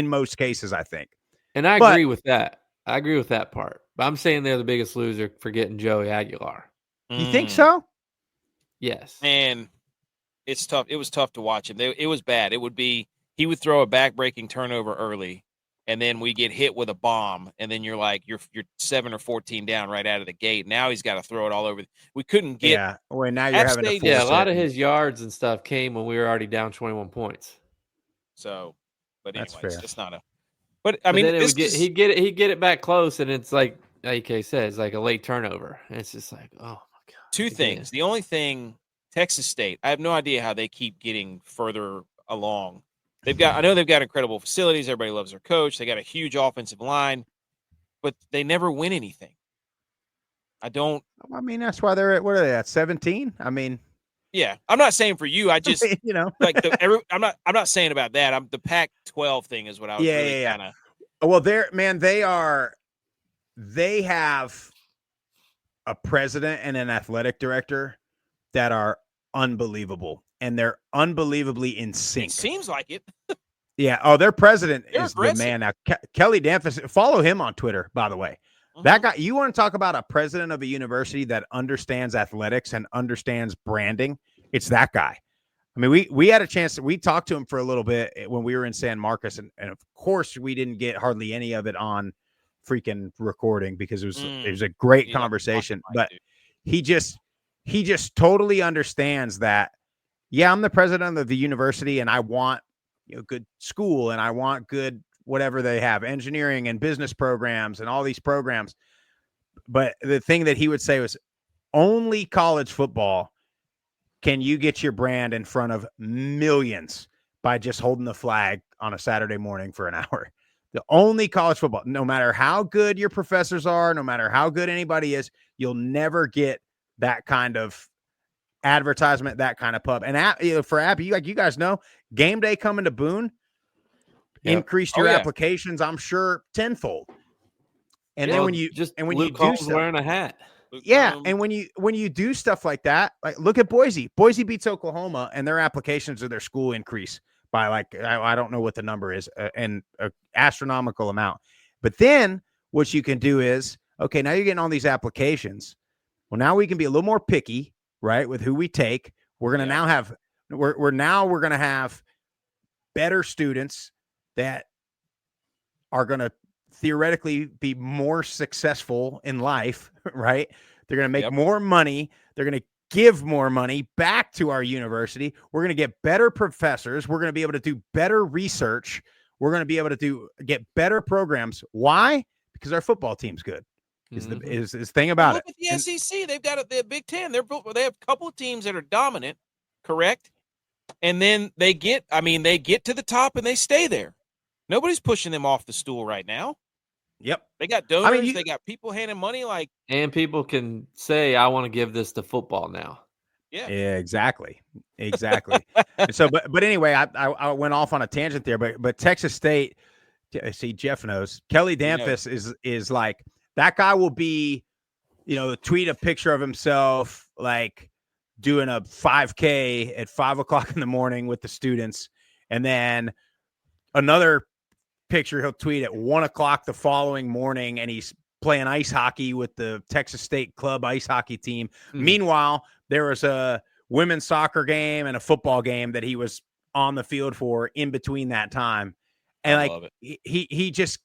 most cases, I think. And I agree with that. I agree with that part. But I'm saying they're the biggest loser for getting Joey Aguilar. You think so? Yes. And it's tough. It was tough to watch him. It was bad. He would throw a back-breaking turnover early, and then we get hit with a bomb, and then you're like, you're 7 or 14 down right out of the gate. Now he's got to throw it all over. We couldn't get. Yeah. Well, now you're having to force a lot of his yards and stuff came when we were already down 21 points. So, but anyways, that's fair. It's not a. But I mean, he'd get it back close, and it's like AK says, like a late turnover. And it's just like, oh my god. Two things. The only thing, Texas State, I have no idea how they keep getting further along. I know they've got incredible facilities. Everybody loves their coach. They got a huge offensive line, but they never win anything. I mean, that's why they're at, what are they at, 17? I mean, yeah, I'm not saying for you. I just, like I'm not saying about that. The Pac-12 thing is what I was really kind of. Well, they have a president and an athletic director that are unbelievable, and they're unbelievably in sync. It seems like it. Yeah. Oh, their president is aggressive. the man now. Kelly Danfus. Follow him on Twitter, by the way. Mm-hmm. That guy. You want to talk about a president of a university that understands athletics and understands branding? It's that guy. I mean, we had a chance. We talked to him for a little bit when we were in San Marcos, and of course, we didn't get hardly any of it on freaking recording because it was a great conversation. But he just totally understands that. Yeah, I'm the president of the university, and I want good school, and I want good whatever they have, engineering and business programs and all these programs. But the thing that he would say was only college football can you get your brand in front of millions by just holding the flag on a Saturday morning for an hour. The only college football, no matter how good your professors are, no matter how good anybody is, you'll never get that kind of advertisement, that kind of pub. And for Appy, you guys know, game day coming to Boone, increased your applications, I'm sure, tenfold. And then when you Luke do Combs stuff, wearing a hat. and when you do stuff like that, like look at Boise. Boise beats Oklahoma, and their applications of their school increase by like I don't know what the number is, an astronomical amount. But then what you can do is, okay, now you're getting all these applications. Well, now we can be a little more picky, right, with who we take. We're gonna now have we're gonna have better students that are gonna theoretically be more successful in life, right? They're going to make more money. They're going to give more money back to our university. We're going to get better professors. We're going to be able to do better research. We're going to be able to get better programs. Why? Because our football team's good. Is the thing about it. Look at the SEC. They've got the Big Ten. They have a couple of teams that are dominant, correct? And then they get to the top and they stay there. Nobody's pushing them off the stool right now. Yep. They got donors. They got people handing money. And people can say, I want to give this to football now. Yeah, exactly. So, but anyway, I went off on a tangent there, but Texas State, see, Jeff knows. Kelly Danfus is like, that guy will be, tweet a picture of himself, like doing a 5K at 5:00 in the morning with the students. And then another picture he'll tweet at 1:00 the following morning, and he's playing ice hockey with the Texas State club ice hockey team. Meanwhile, there was a women's soccer game and a football game that he was on the field for in between that time. And he just,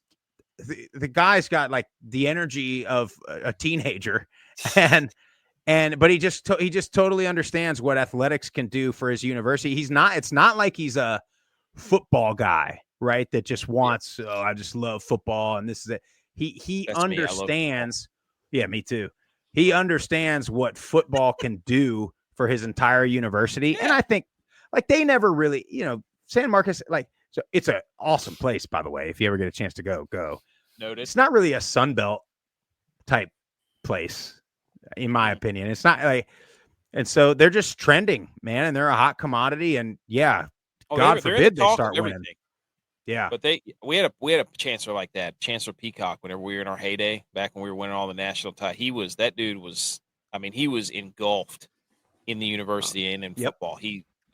the guy's got like the energy of a teenager, but he just totally understands what athletics can do for his university. It's not like he's a football guy, right? That just wants, I just love football and this is it. He understands. Me too. He understands what football can do for his entire university. Yeah. And I think like they never really, San Marcos, so it's an awesome place, by the way. If you ever get a chance to go. Noted. It's not really a Sunbelt type place, in my opinion. It's not like, and so they're just trending, man, and they're a hot commodity. And God forbid they start winning. Yeah, but we had a chancellor like that, Chancellor Peacock. Whenever we were in our heyday, back when we were winning all the national titles, he was engulfed in the university and in football.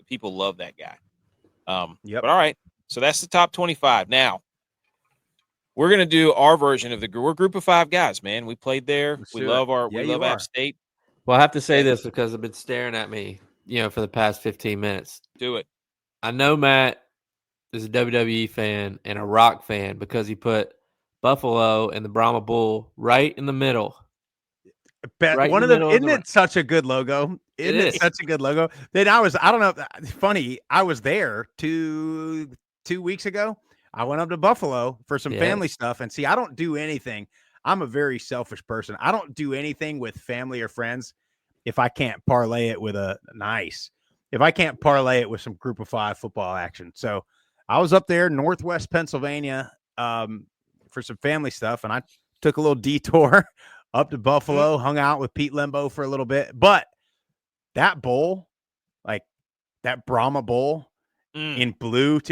People love that guy. But all right, so that's the top 25. Now we're gonna do our version of we're a group of 5 guys, man. We played there. We love App State. Well, I have to say this because I've been staring at me, for the past 15 minutes. Do it. I know Matt is a WWE fan and a Rock fan because he put Buffalo and the Brahma Bull right in the middle. Isn't it such a good logo? Isn't it such a good logo? Then I don't know. It's funny. I was there 2 weeks ago. I went up to Buffalo for some family stuff. And see, I don't do anything. I'm a very selfish person. I don't do anything with family or friends if I can't parlay it with if I can't parlay it with some group of 5 football action. So I was up there, Northwest Pennsylvania, for some family stuff, and I took a little detour up to Buffalo, hung out with Pete Lembo for a little bit. But that bowl, like that Brahma Bowl in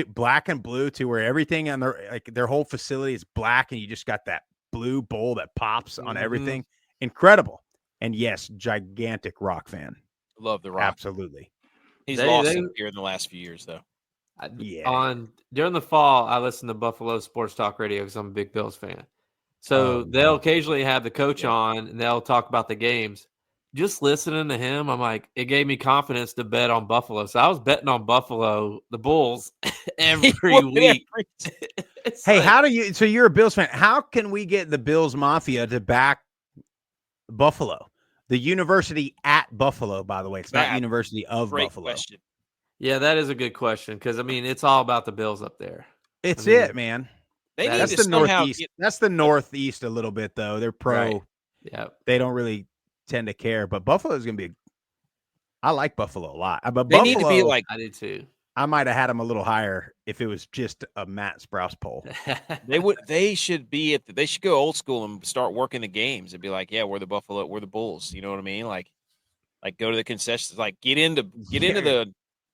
black and blue, to where everything on their whole facility is black, and you just got that blue bowl that pops on everything. Incredible. And yes, gigantic Rock fan. Love the Rock. Absolutely. He's lost it here in the last few years, though. During the fall, I listen to Buffalo Sports Talk Radio because I'm a big Bills fan. So they'll occasionally have the coach on, and they'll talk about the games. Just listening to him, I'm like, it gave me confidence to bet on Buffalo. So I was betting on Buffalo, the Bulls, every week. Hey, so you're a Bills fan. How can we get the Bills Mafia to back Buffalo? The university at Buffalo, by the way. It's not University of Buffalo. Question. Yeah, that is a good question because, it's all about the Bills up there. It, man. That's the Northeast. That's the Northeast a little bit, though. They're pro. Yeah. they don't really tend to care. But Buffalo is going to be. I like Buffalo a lot. But They Buffalo, need to be like I do too. I might have had them a little higher if it was just a Matt Sprouse poll. they should be they should go old school and start working the games and be like, yeah, we're the Bulls. You know what I mean? Like go to the concessions, like get into the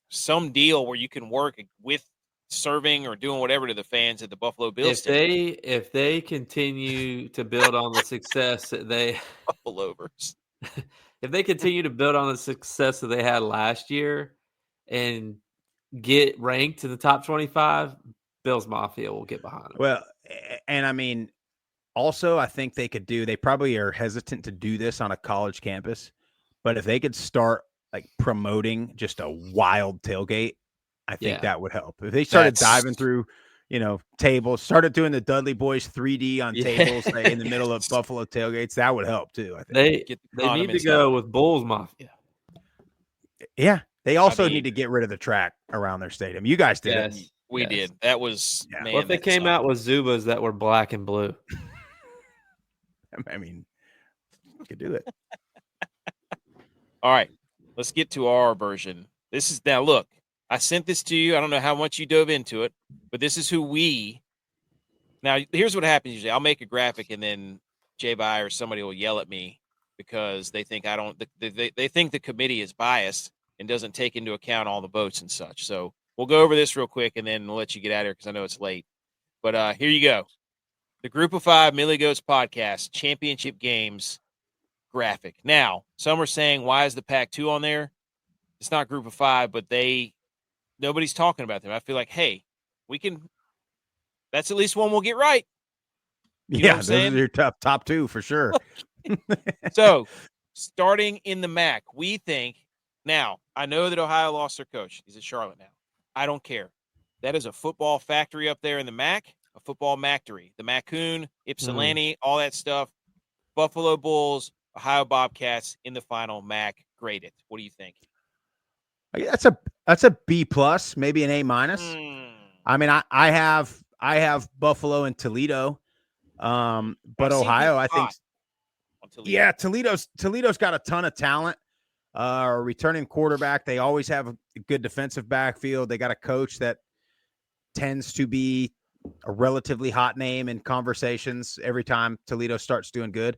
some deal where you can work with serving or doing whatever to the fans at the Buffalo Bills. If they continue to build on the success that they Buffaloers. If they continue to build on the success that they had last year and get ranked in the top 25, Bills Mafia will get behind them. Well, and I mean, also, I think they probably are hesitant to do this on a college campus, but if they could start like promoting just a wild tailgate, I think that would help. If they started diving through, tables, started doing the Dudley Boys 3D on tables in the middle of Buffalo tailgates, that would help too. I think they need to go with Bulls Mafia. Yeah. They also need to get rid of the track around their stadium. You guys did it. We did. That was, man. What if they came out with Zubas that were black and blue? I mean, we could do it. All right. Let's get to our version. This is now, look, I sent this to you. I don't know how much you dove into it, but this is now, here's what happens usually. I'll make a graphic and then J-By or somebody will yell at me because they think they think the committee is biased and doesn't take into account all the votes and such. So we'll go over this real quick and then we'll let you get out of here because I know it's late. But here you go. The Group of Five Millie Goats podcast championship games graphic. Now, some are saying, why is the Pac-2 on there? It's not Group of Five, but nobody's talking about them. I feel like, hey, that's at least one we'll get right. You know what I'm saying? Those are your top two for sure. So, starting in the MAC, we think, now, I know that Ohio lost their coach. He's at Charlotte now. I don't care. That is a football factory up there in the MAC, a football mactory. The Maccoon, Ypsilanti, all that stuff. Buffalo Bulls, Ohio Bobcats in the final MAC. Grade it. What do you think? That's a B plus, maybe an A minus. I mean, I have Buffalo and Toledo, but Ohio, I think. Yeah, Toledo's got a ton of talent. Returning quarterback. They always have a good defensive backfield. They got a coach that tends to be a relatively hot name in conversations every time Toledo starts doing good.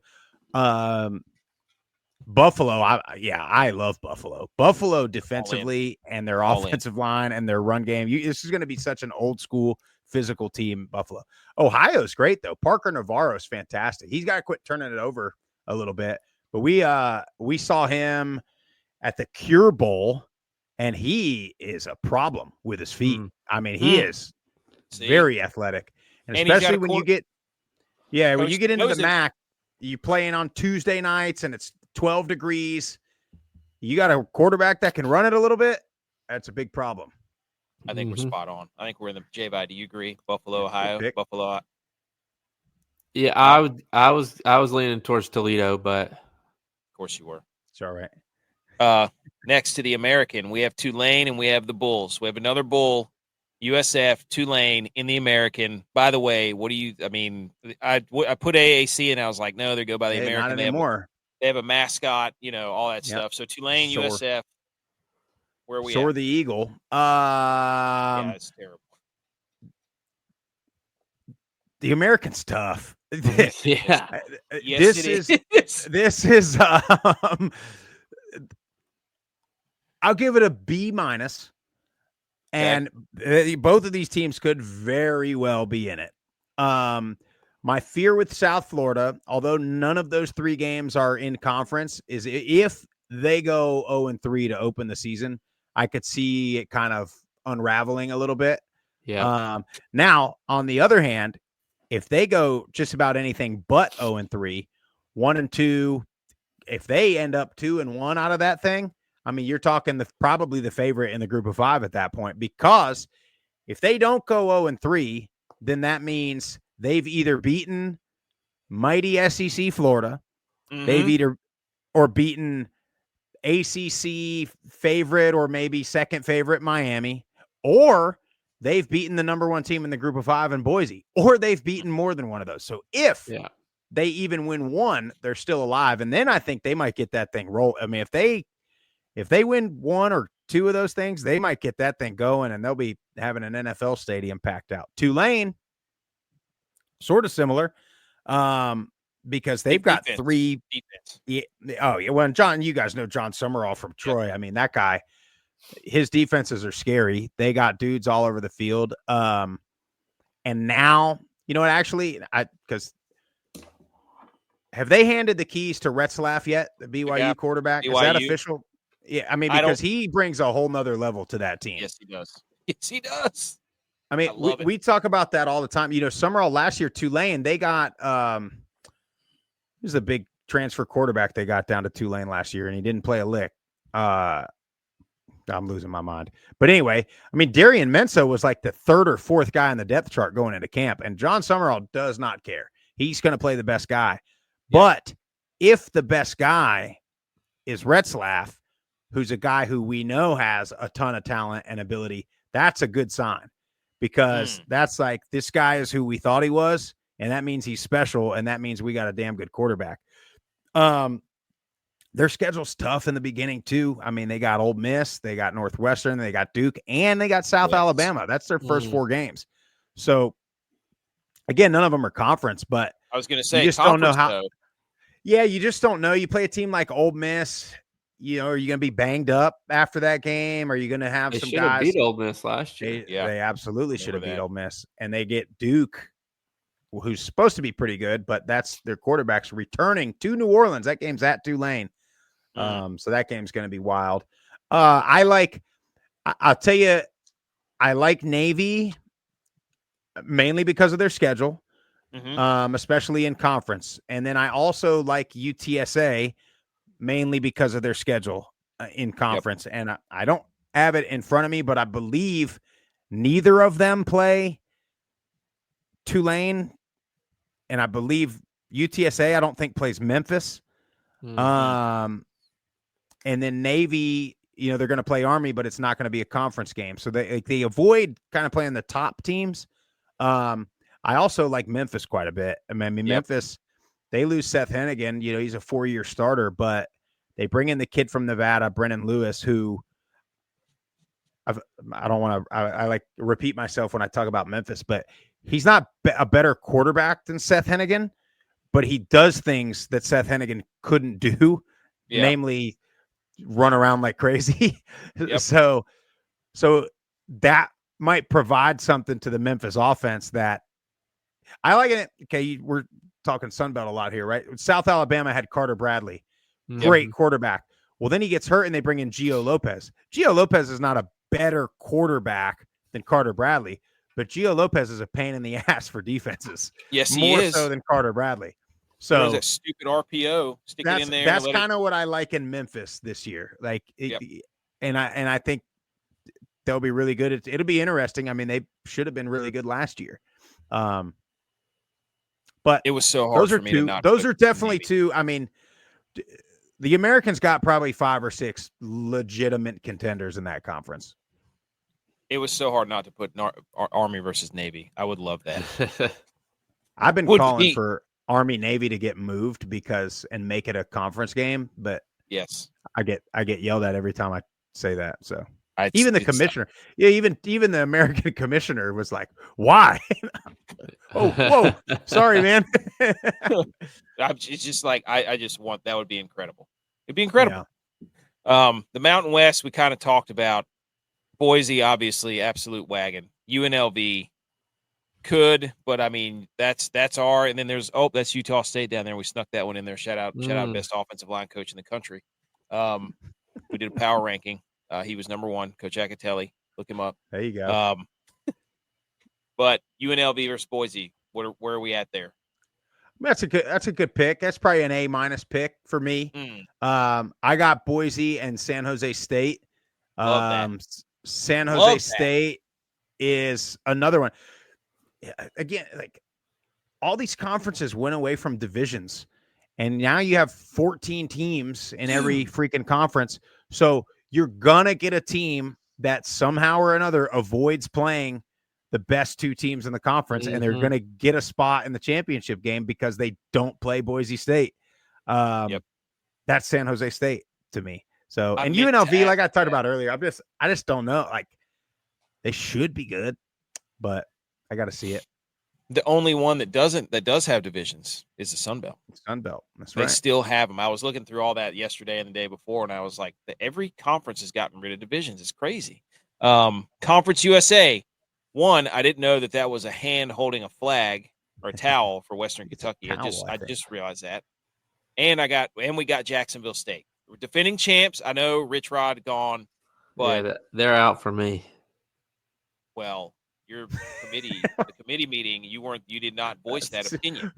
Buffalo, I love Buffalo. Buffalo defensively and their offensive line and their run game. This is going to be such an old school physical team, Buffalo. Ohio's great, though. Parker Navarro's fantastic. He's got to quit turning it over a little bit. But we saw him at the Cure Bowl, and he is a problem with his feet. I mean, he is very athletic. And especially when you get into the MAC, you playing on Tuesday nights and it's 12 degrees. You got a quarterback that can run it a little bit. That's a big problem. I think we're spot on. I think we're in the J-By. Do you agree? Buffalo, Ohio, Buffalo. Yeah, I was leaning towards Toledo, but of course you were. It's all right. Next to the American, we have Tulane and we have the Bulls. We have another Bull, USF, Tulane in the American. By the way, I put AAC and I was like, no, they go by the American. Not anymore. They have a mascot, all that stuff. So Tulane, USF, where are we at? The Eagle. Yeah, it's terrible. The American's tough. Yeah. This is I'll give it a B minus. And both of these teams could very well be in it. My fear with South Florida, although none of those three games are in conference, is if they go 0-3 to open the season, I could see it kind of unraveling a little bit. Yeah. Now, on the other hand, if they go just about anything but 0-3, 1-2, if they end up 2-1 out of that thing, I mean, you're talking probably the favorite in the Group of Five at that point, because if they don't go 0-3, then that means they've either beaten mighty SEC Florida, they've either beaten ACC favorite or maybe second favorite Miami, or they've beaten the number one team in the Group of Five in Boise, or they've beaten more than one of those. So if they even win one, they're still alive. And then I think they might get that thing roll. I mean, if they win one or two of those things, they might get that thing going, and they'll be having an NFL stadium packed out. Tulane, sort of similar, because they've got defense. three. Yeah, oh, yeah. Well, John, you guys know John Summerall from Troy. Yep. I mean, that guy, his defenses are scary. They got dudes all over the field. And now, you know what? Actually, because have they handed the keys to Retzlaff yet? The BYU quarterback, is that official? Yeah, I mean, because he brings a whole nother level to that team. Yes, he does. Yes, he does. I mean, we talk about that all the time. You know, Summerall last year, Tulane, they got who's the big transfer quarterback they got down to Tulane last year, and he didn't play a lick. I'm losing my mind. But anyway, I mean, Darian Menso was like the third or fourth guy on the depth chart going into camp, and John Summerall does not care. He's going to play the best guy. Yeah. But if the best guy is Retzlaff, who's a guy who we know has a ton of talent and ability, that's a good sign, because that's like, this guy is who we thought he was, and that means he's special, and that means we got a damn good quarterback. Their schedule's tough in the beginning too. I mean, they got Ole Miss, they got Northwestern, they got Duke, and they got South Alabama. That's their first 4 games. So again, none of them are conference, but I was going to say, you just don't know how. Though. Yeah, you just don't know. You play a team like Ole Miss, you know, are you going to be banged up after that game? Are you going to have some guys? They beat Ole Miss last year. They absolutely should have beat Ole Miss, and they get Duke, who's supposed to be pretty good, but that's their quarterback's returning to New Orleans. That game's at Tulane. So that game's going to be wild. I'll tell you, I like Navy mainly because of their schedule, especially in conference. And then I also like UTSA mainly because of their schedule in conference. Yep. And I don't have it in front of me, but I believe neither of them play Tulane. And I believe UTSA, I don't think, plays Memphis. And then Navy, you know, they're going to play Army, but it's not going to be a conference game. So they avoid kind of playing the top teams. I also like Memphis quite a bit. I mean, Memphis, they lose Seth Hennigan. You know, he's a 4-year starter, but they bring in the kid from Nevada, Brennan Lewis, who I don't want to, I like repeat myself when I talk about Memphis, but he's not a better quarterback than Seth Hennigan, but he does things that Seth Hennigan couldn't do, namely run around like crazy. So that might provide something to the Memphis offense that I like it. Okay, we're talking Sun Belt a lot here, right? South Alabama had Carter Bradley, great quarterback. Well, then he gets hurt and they bring in Gio Lopez. Gio Lopez is not a better quarterback than Carter Bradley, but Gio Lopez is a pain in the ass for defenses. Yes, more so than Carter Bradley. So that stupid RPO, stick it in there. That's kind of what I like in Memphis this year. Like, and I think they'll be really good. It'll be interesting. I mean, they should have been really good last year. But it was so hard. Those are definitely two. I mean, the Americans got probably 5 or 6 legitimate contenders in that conference. It was so hard not to put Army versus Navy. I would love that. I've been calling for Army Navy to get moved and make it a conference game, but yes, I get yelled at every time I say that. So even the commissioner, even the American commissioner was like, "Why?" Oh, whoa, sorry, man. It's just like I just want that would be incredible. It'd be incredible. Yeah. The Mountain West we kind of talked about. Boise, obviously, absolute wagon. UNLV could, but I mean that's our. And then there's that's Utah State down there. We snuck that one in there. Shout out, best offensive line coach in the country. We did a power ranking. He was number 1, Coach Acatelli. Look him up. There you go. But UNLV versus Boise, where are we at there? That's a good pick. That's probably an A- pick for me. I got Boise and San Jose State. San Jose State is another one. Again, like all these conferences went away from divisions, and now you have 14 teams in every freaking conference. So you're gonna get a team that somehow or another avoids playing the best two teams in the conference, and they're going to get a spot in the championship game because they don't play Boise State. That's San Jose State to me. So, and UNLV, like I talked about earlier, I just don't know. Like, they should be good, but I got to see it. The only one that does have divisions is the Sun Belt. Sun Belt. That's right. They right. still have them. I was looking through all that yesterday and the day before, and I was like, every conference has gotten rid of divisions. It's crazy. Conference USA. One, I didn't know that was a hand holding a flag or a towel for Western Kentucky. I just realized that. And we got Jacksonville State. We're defending champs. I know Rich Rod gone, but they're out for me. Well, your committee, the committee meeting, you did not voice that opinion.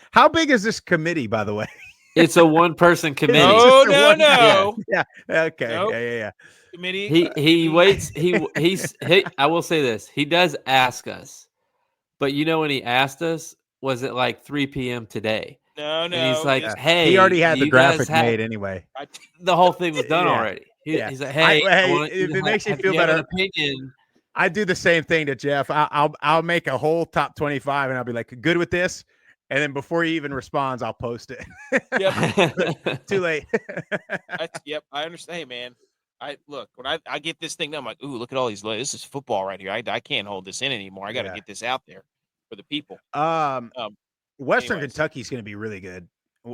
How big is this committee, by the way? It's a one-person committee. No. Yeah. Okay. Nope. Yeah. Committee. He waits. I will say this. He does ask us, but when he asked us, was it like 3 p.m. today? No. And he's like, hey, he already had the graphic made anyway. The whole thing was done already. He's like, hey, if it makes you feel better, opinion. I do the same thing to Jeff. I'll make a whole top 25 and I'll be like, good with this. And then before he even responds, I'll post it. Yep. Too late. Yep. I understand. Hey, man. When I get this thing done, I'm like, ooh, look at all these. This is football right here. I can't hold this in anymore. I got to get this out there for the people. Western Kentucky's going to be really good.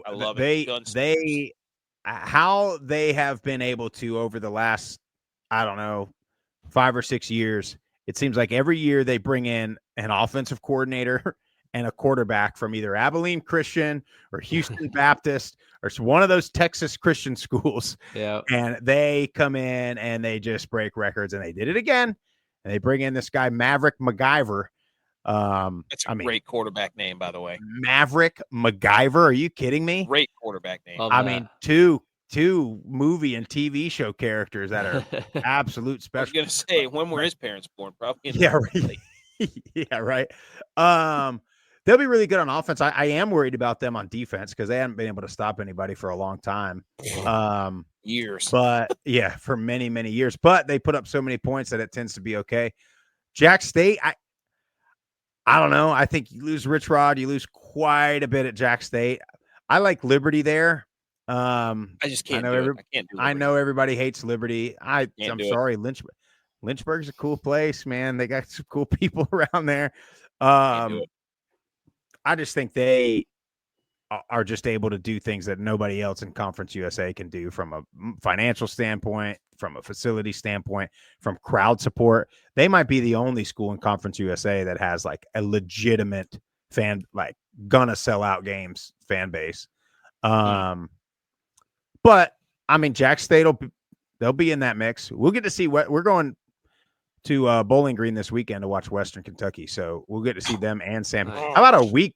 I love it. How they have been able to over the last, I don't know, 5 or 6 years, it seems like every year they bring in an offensive coordinator and a quarterback from either Abilene Christian or Houston Baptist or one of those Texas Christian schools. Yeah. And they come in and they just break records, and they did it again. And they bring in this guy, Maverick MacGyver. That's a great quarterback name, by the way. Maverick MacGyver. Are you kidding me? Great quarterback name. I mean, two movie and TV show characters that are absolute special. I was going to say, when were his parents born? Probably. Yeah, right. They'll be really good on offense. I am worried about them on defense because they haven't been able to stop anybody for a long time. Years. But yeah, for many, many years. But they put up so many points that it tends to be okay. Jack State, I don't know. I think you lose Rich Rod, you lose quite a bit at Jack State. I like Liberty there. I just can't do it. I can't do Liberty. I know everybody hates Liberty. I'm sorry. Lynchburg's a cool place, man. They got some cool people around there. I just think they are just able to do things that nobody else in Conference USA can do from a financial standpoint, from a facility standpoint, from crowd support. They might be the only school in Conference USA that has like a legitimate fan, like gonna sell out games fan base. But I mean, Jack State they'll be in that mix. We'll get to see what we're going to Bowling Green this weekend to watch Western Kentucky. So we'll get to see them and Sam. How about a week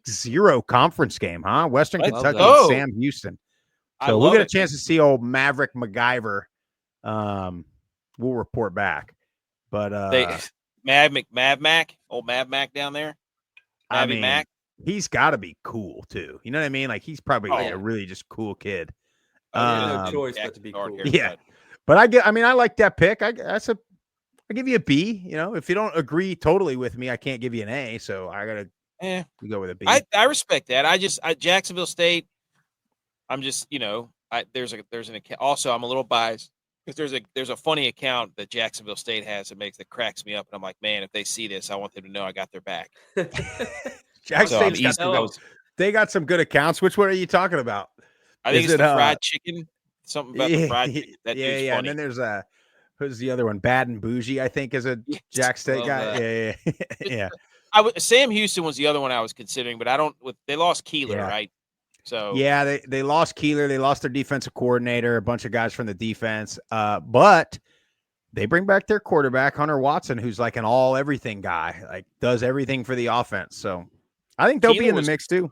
0 conference game, huh? Western Kentucky and Sam Houston. So we'll get a chance to see old Maverick MacGyver. We'll report back. But Mav Mac, old Mav Mac down there. Mac. He's got to be cool too. You know what I mean? Like he's probably a really just cool kid. No choice but to be cool. Yeah. But I like that pick. I give you a B. You know, if you don't agree totally with me, I can't give you an A. So I gotta go with a B. I respect that. Jacksonville State. I'm just there's an account. Also, I'm a little biased because there's a funny account that Jacksonville State has that cracks me up, and I'm like, man, if they see this, I want them to know I got their back. They got some good accounts. Which one are you talking about? I think it's the fried chicken. Something about the fried chicken. That dude's funny. And then there's who's the other one? Bad and Bougie, I think, is a Jack State guy. Yeah. Sam Houston was the other one I was considering, but they lost Keeler, right? So yeah, they lost Keeler. They lost their defensive coordinator, a bunch of guys from the defense. But they bring back their quarterback, Hunter Watson, who's like an everything guy, like does everything for the offense. So I think they'll be in the mix too.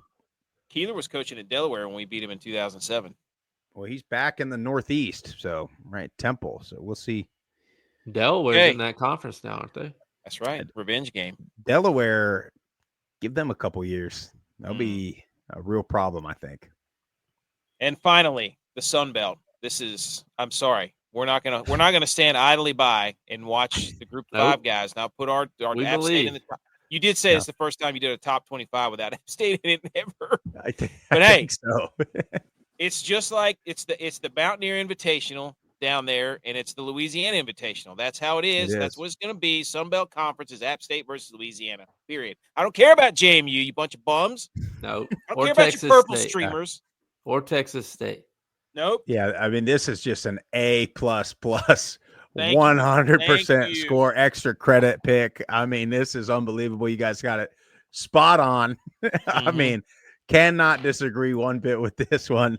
Keeler was coaching at Delaware when we beat him in 2007. Well, he's back in the Northeast, so Temple. So we'll see. Delaware's in that conference now, aren't they? That's right. Revenge game. Delaware, give them a couple years. That'll be a real problem, I think. And finally, the Sun Belt. I'm sorry. We're not gonna stand idly by and watch the Group of Nope. 5 guys now put our We App State in believe. the top. You did say Yeah. it's the first time you did a top 25 without App State in it ever. I But think so. It's just like it's the Mountaineer Invitational down there, and it's the Louisiana Invitational. That's how it is. That's what it's going to be. Sun Belt Conference is App State versus Louisiana. Period. I don't care about JMU, you bunch of bums. Nope. I don't Or care Texas about your purple State. streamers. Or Texas State. Nope. Yeah, I mean, this is just an A++, Thank 100% you. score, extra credit pick. I mean, this is unbelievable. You guys got it spot on. I Mhm. mean, cannot disagree one bit with this one.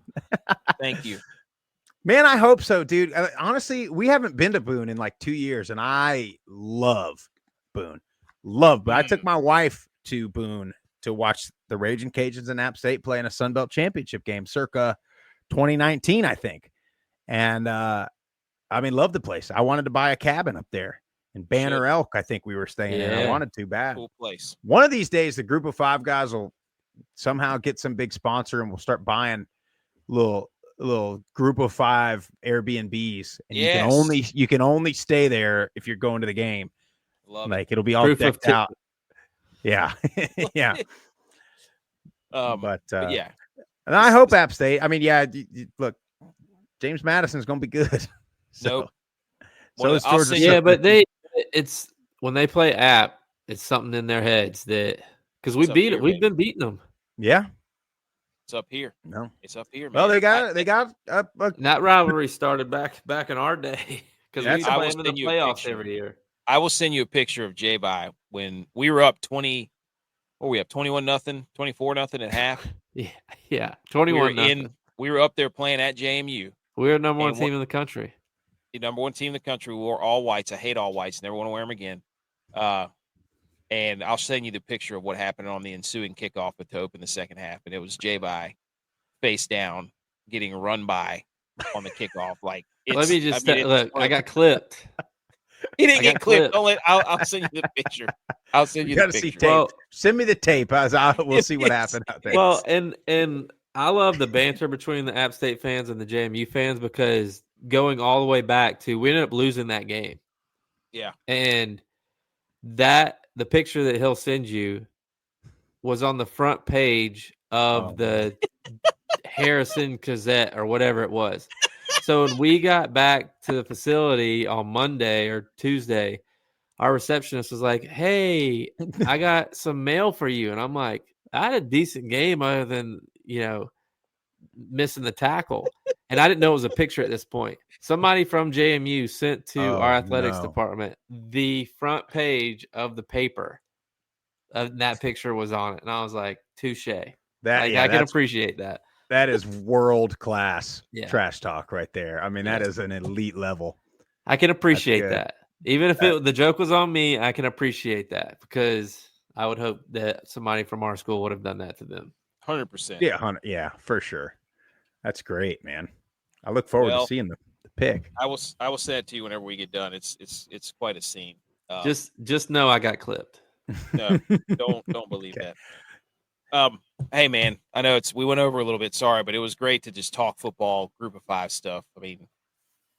Thank you. Man, I hope so, dude. Honestly, we haven't been to Boone in like 2 years, and I love Boone. But I took my wife to Boone to watch the Raging Cajuns and App State play in a Sun Belt championship game circa 2019, I think. And I mean, love the place. I wanted to buy a cabin up there in Banner Elk. I think we were staying in. I wanted to bad. Cool place. One of these days, the Group of 5 guys will somehow get some big sponsor, and we'll start buying little Group of 5 Airbnbs, and you can only stay there if you're going to the game. Love like it'll be all Proof of decked out. Yeah, yeah. But yeah, and I hope App State. I mean, yeah. Look, James Madison's going to be good. Nope. So is Georgia. Yeah, but it's when they play App, it's something in their heads that because we've been beating them. Yeah, it's up here. No, it's up here. Man. Well, they got that rivalry started back in our day because we used to play them in the playoffs every year. I will send you a picture of J-By when we were up 20. What were we up 21-0, 24-0 at half? Yeah, 21-0. We were up there playing at JMU. We were the number one team in the country. The number one team in the country. We wore all whites. I hate all whites. Never want to wear them again. And I'll send you the picture of what happened on the ensuing kickoff with Hope in the second half. And it was J-By face down, getting run by on the kickoff. Like, let me just look. I got clipped. He didn't get clipped. I'll send you the picture. I'll send you the picture. See tape. Well, send me the tape. We'll see what happened out there. Well, and I love the banter between the App State fans and the JMU fans because going all the way back to we ended up losing that game. Yeah. And the picture that he'll send you was on the front page of the Harrison Gazette or whatever it was. So when we got back to the facility on Monday or Tuesday, our receptionist was like, "Hey, I got some mail for you." And I'm like, I had a decent game other than, missing the tackle. And I didn't know it was a picture at this point. Somebody from JMU sent to our athletics department the front page of the paper. And that picture was on it. And I was like, touche. I can appreciate that. That is world-class trash talk right there. I mean, that is an elite level. I can appreciate that. Even if the joke was on me, I can appreciate that because I would hope that somebody from our school would have done that to them. 100%. Yeah, for sure. That's great, man. I look forward to seeing the pick. I will say it to you whenever we get done. It's quite a scene. Just know I got clipped. No, don't believe that. Hey man, I know we went over a little bit. Sorry, but it was great to just talk football, Group of 5 stuff. I mean,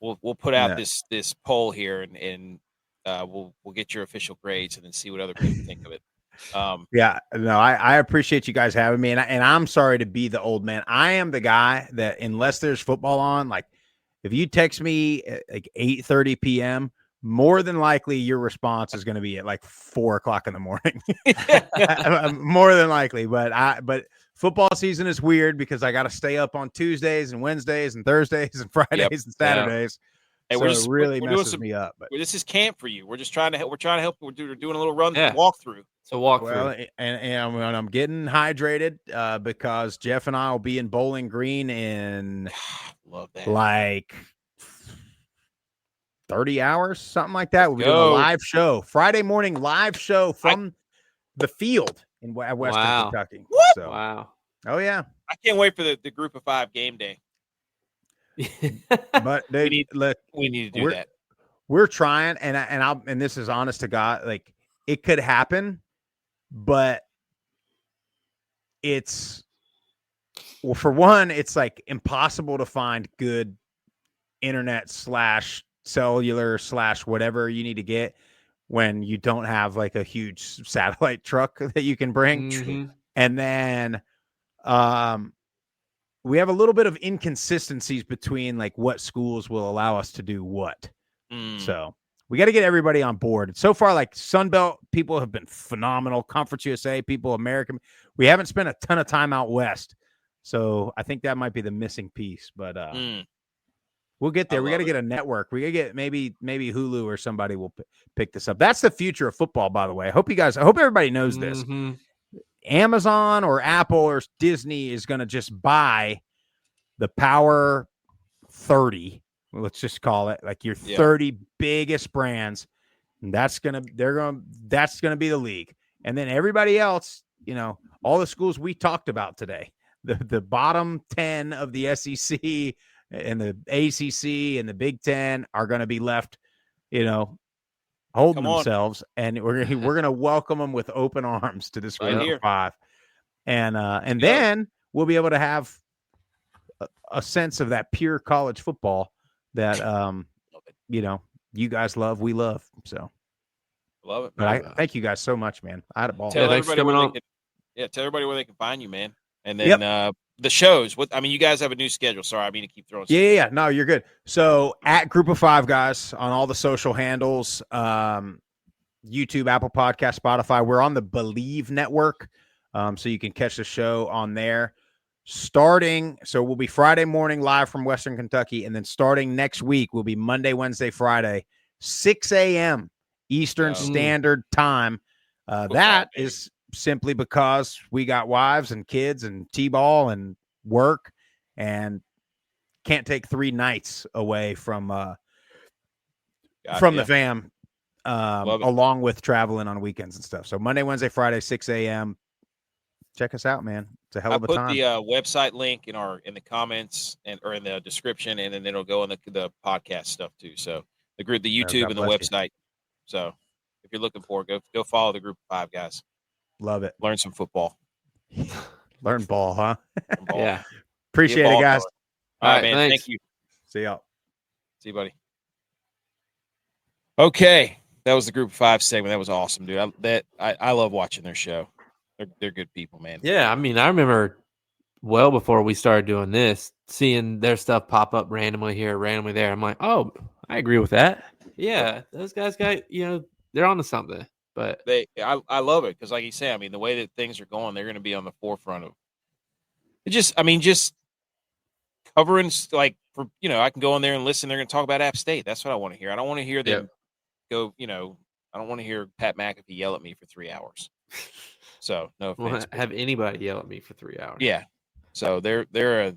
we'll put out this poll here and we'll get your official grades and then see what other people think of it. I appreciate you guys having me, and I'm sorry to be the old man. I am the guy that unless there's football on, like if you text me at like 8:30 p.m., more than likely your response is going to be at like 4:00 in the morning. More than likely, but football season is weird because I got to stay up on Tuesdays and Wednesdays and Thursdays and Fridays and Saturdays. Hey, so it really messes me up. But this is camp for you. We're just trying to help. We're trying to help. We're doing a little walk through. So walk through. And I'm getting hydrated because Jeff and I will be in Bowling Green in love that. Like 30 hours, something like that. We'll be doing a live show, Friday morning live show from the field in Western Kentucky. What? So, wow. Oh yeah. I can't wait for the Group of 5 game day. But we need to do that. We're trying, and this is honest to God, like it could happen, but for one, it's like impossible to find good internet / cellular / whatever you need to get when you don't have like a huge satellite truck that you can bring. Mm-hmm. And then we have a little bit of inconsistencies between like what schools will allow us to do what. So we got to get everybody on board. So far, like Sunbelt people have been phenomenal. Conference USA people, American. We haven't spent a ton of time out west. So I think that might be the missing piece, but we'll get there. We got to get a network. We got to get maybe Hulu or somebody will pick this up. That's the future of football, by the way. I hope everybody knows this. Amazon or Apple or Disney is going to just buy the Power 30. Let's just call it like your 30 biggest brands. And that's going to be the league. And then everybody else, all the schools we talked about today, the bottom 10 of the SEC and the ACC and the Big Ten are going to be left, holding themselves, and we're going to welcome them with open arms to this group of 5. And then we'll be able to have a sense of that pure college football that, you guys love, we love. So love it. But I thank you guys so much, man. I had a ball. Tell everybody where they can find you, man. And then the shows. You guys have a new schedule. Sorry, I mean to keep throwing. Yeah. No, you're good. So at Group of 5 guys on all the social handles, YouTube, Apple Podcast, Spotify. We're on the Believe Network, so you can catch the show on there. So we'll be Friday morning live from Western Kentucky, and then starting next week, we'll be Monday, Wednesday, Friday, 6 a.m. Eastern Standard Time. That is simply because we got wives and kids and T-ball and work and can't take 3 nights away from the fam, along with traveling on weekends and stuff. So Monday, Wednesday, Friday, 6 a.m. Check us out, man. It's a hell of a time. I put the website link in the comments or in the description, and then it'll go in the podcast stuff too. So the YouTube and the website. So if you're looking for it, go follow the Group of 5 guys. Love it. Learn some football. Learn ball, huh? Ball. Yeah. Appreciate it, guys. All right, man. Thanks. Thank you. See y'all. See you, buddy. Okay. That was the Group of 5 segment. That was awesome, dude. I love watching their show. They're good people, man. Yeah, I remember well before we started doing this, seeing their stuff pop up randomly here, randomly there. I'm like, oh, I agree with that. Yeah, those guys they're onto something. But I love it because, like you say, the way that things are going, they're going to be on the forefront of it. Just covering I can go in there and listen. They're going to talk about App State. That's what I want to hear. I don't want to hear them go. I don't want to hear Pat McAfee yell at me for 3 hours. So no offense. Have anybody yell at me for 3 hours? Yeah. So they're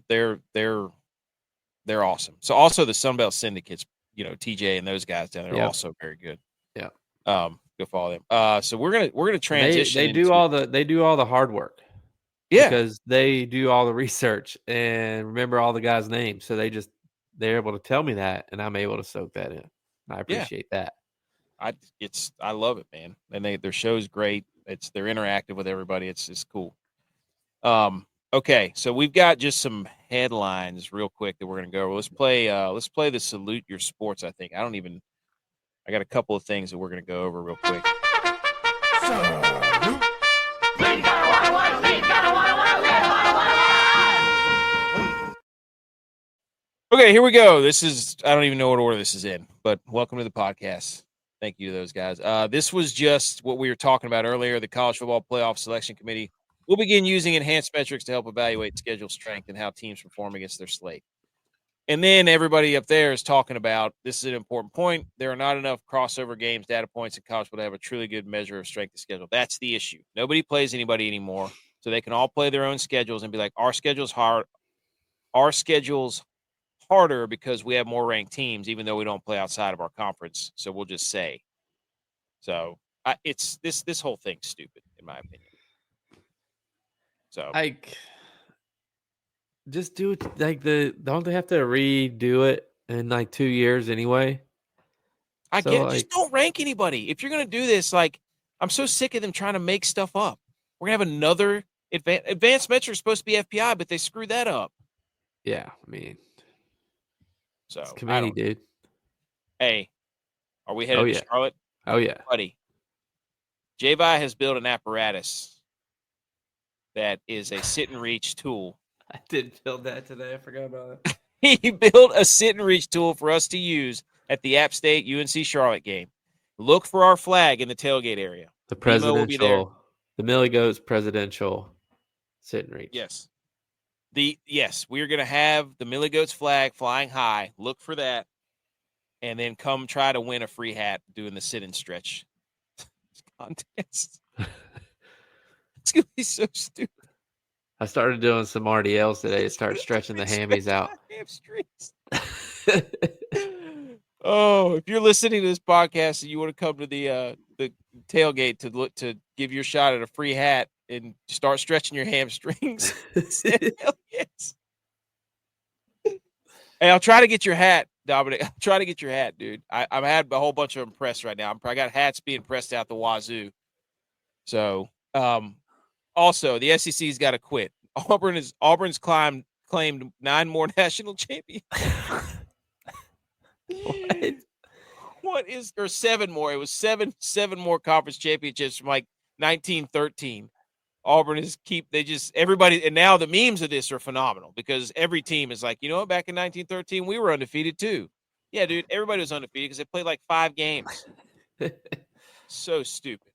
awesome. So also the Sunbelt Syndicates, TJ and those guys down there are also very good. Yeah. Go follow them. So we're gonna transition. They do all the hard work. Yeah. Because they do all the research and remember all the guys' names. So they're able to tell me that, and I'm able to soak that in. I appreciate that. I love it, man. And their show's great. They're interactive with everybody. It's cool. Okay, so we've got just some headlines real quick that we're gonna go over. Let's play the Salute Your Sports. I got a couple of things that we're gonna go over real quick. Okay, here we go. I don't even know what order this is in, but welcome to the podcast. Thank you to those guys. This was just what we were talking about earlier. The College Football Playoff Selection Committee will begin using enhanced metrics to help evaluate schedule strength and how teams perform against their slate. And then everybody up there is talking about, this is an important point, there are not enough crossover games, data points in college football to have a truly good measure of strength of schedule. That's the issue. Nobody plays anybody anymore, so they can all play their own schedules and be like, our schedule's hard. Our schedule's harder because we have more ranked teams, even though we don't play outside of our conference. So we'll just say. So it's this whole thing's stupid, in my opinion. So just do it don't they have to redo it in 2 years anyway? I get it. Just don't rank anybody. If you're gonna do this, I'm so sick of them trying to make stuff up. We're gonna have another advanced metric supposed to be FPI, but they screwed that up. Yeah, So It's I committee, don't. dude. Hey, are we Oh headed yeah. to Charlotte, Oh yeah. buddy? J-Vi has built an apparatus that is a sit and reach tool. I did build that today. I forgot about it. He built a sit and reach tool for us to use at the App State UNC Charlotte game. Look for our flag in the tailgate area. The BMO will be there. the Millie Goats presidential sit and reach. Yes. We are going to have the Millie Goats flag flying high. Look for that. And then come try to win a free hat doing the sit and stretch contest. It's going to be so stupid. I started doing some RDLs today to start stretching the hammies out. Hamstrings. Oh, if you're listening to this podcast and you want to come to the tailgate to give your shot at a free hat and start stretching your hamstrings, hell yes. Hey, I'll try to get your hat, Dominic. I'll try to get your hat, dude. I've had a whole bunch of them pressed right now. I got hats being pressed out the wazoo. So, also the SEC's got to quit. Auburn's claimed 9 more national champions. What is or 7 more? It was seven more conference championships from like 1913. Auburn is everybody, and now the memes of this are phenomenal because every team is like, back in 1913 we were undefeated too. Yeah, dude, everybody was undefeated because they played like 5 games. So stupid.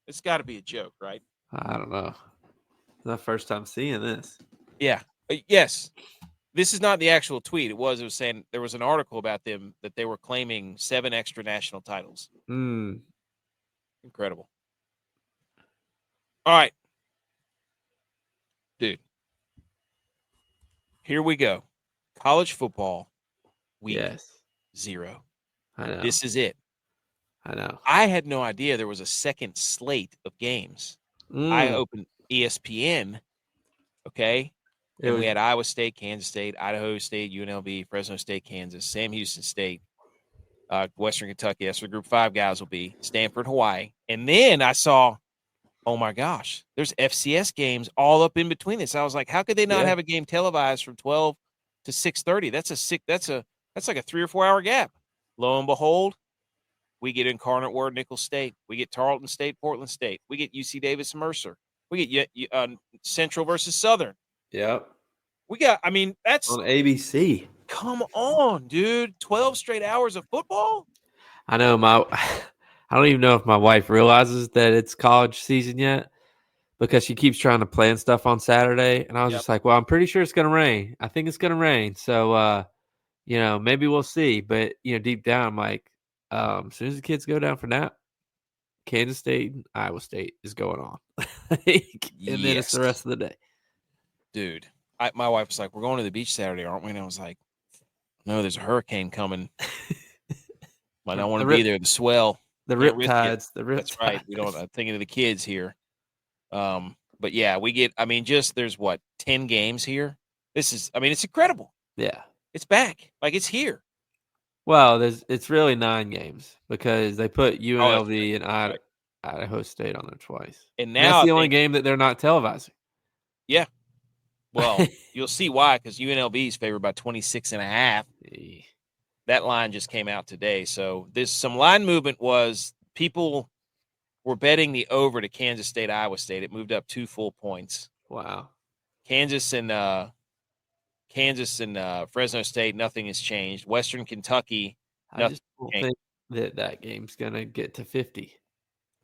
It's got to be a joke, right? I don't know. It's the first time seeing this. Yeah. Yes. This is not the actual tweet. It was saying there was an article about them that they were claiming 7 extra national titles. Incredible. All right. Dude. Here we go. College football week 0. I know. This is it. I know. I had no idea there was a second slate of games. I opened ESPN, okay? And we had Iowa State, Kansas State, Idaho State, UNLV, Fresno State, Kansas, Sam Houston State, Western Kentucky. That's where Group 5 guys will be. Stanford, Hawaii. And then I saw, oh my gosh, there's FCS games all up in between this. I was like, how could they not have a game televised from 12 to 6:30? That's like a 3 or 4 hour gap. Lo and behold, we get Incarnate Word, Nicholls State. We get Tarleton State, Portland State. We get UC Davis, Mercer. We get Central versus Southern. Yep. We got, that's on ABC. Come on, dude. 12 straight hours of football? I know I don't even know if my wife realizes that it's college season yet because she keeps trying to plan stuff on Saturday. And I was just like, well, I'm pretty sure it's going to rain. I think it's going to rain. So, maybe we'll see. But, deep down, I'm like, as soon as the kids go down for nap, Kansas State and Iowa State is going on. And then it's the rest of the day. Dude, my wife was like, we're going to the beach Saturday, aren't we? And I was like, no, there's a hurricane coming. I don't want to be there. The swell. The rip tides. That's right. We don't. I'm thinking of the kids here. But yeah, we get. There's 10 games here. This is. It's incredible. Yeah, it's back. Like it's here. Well, it's really 9 games because they put UNLV and Idaho State on there twice. And now that's the only game that they're not televising. Yeah. Well, you'll see why, because UNLV is favored by 26.5. That line just came out today. So there's some line movement. Was people were betting the over to Kansas State, Iowa State. It moved up 2 full points. Wow. Kansas and Fresno State, nothing has changed. Western Kentucky, I just don't think that game's going to get to 50.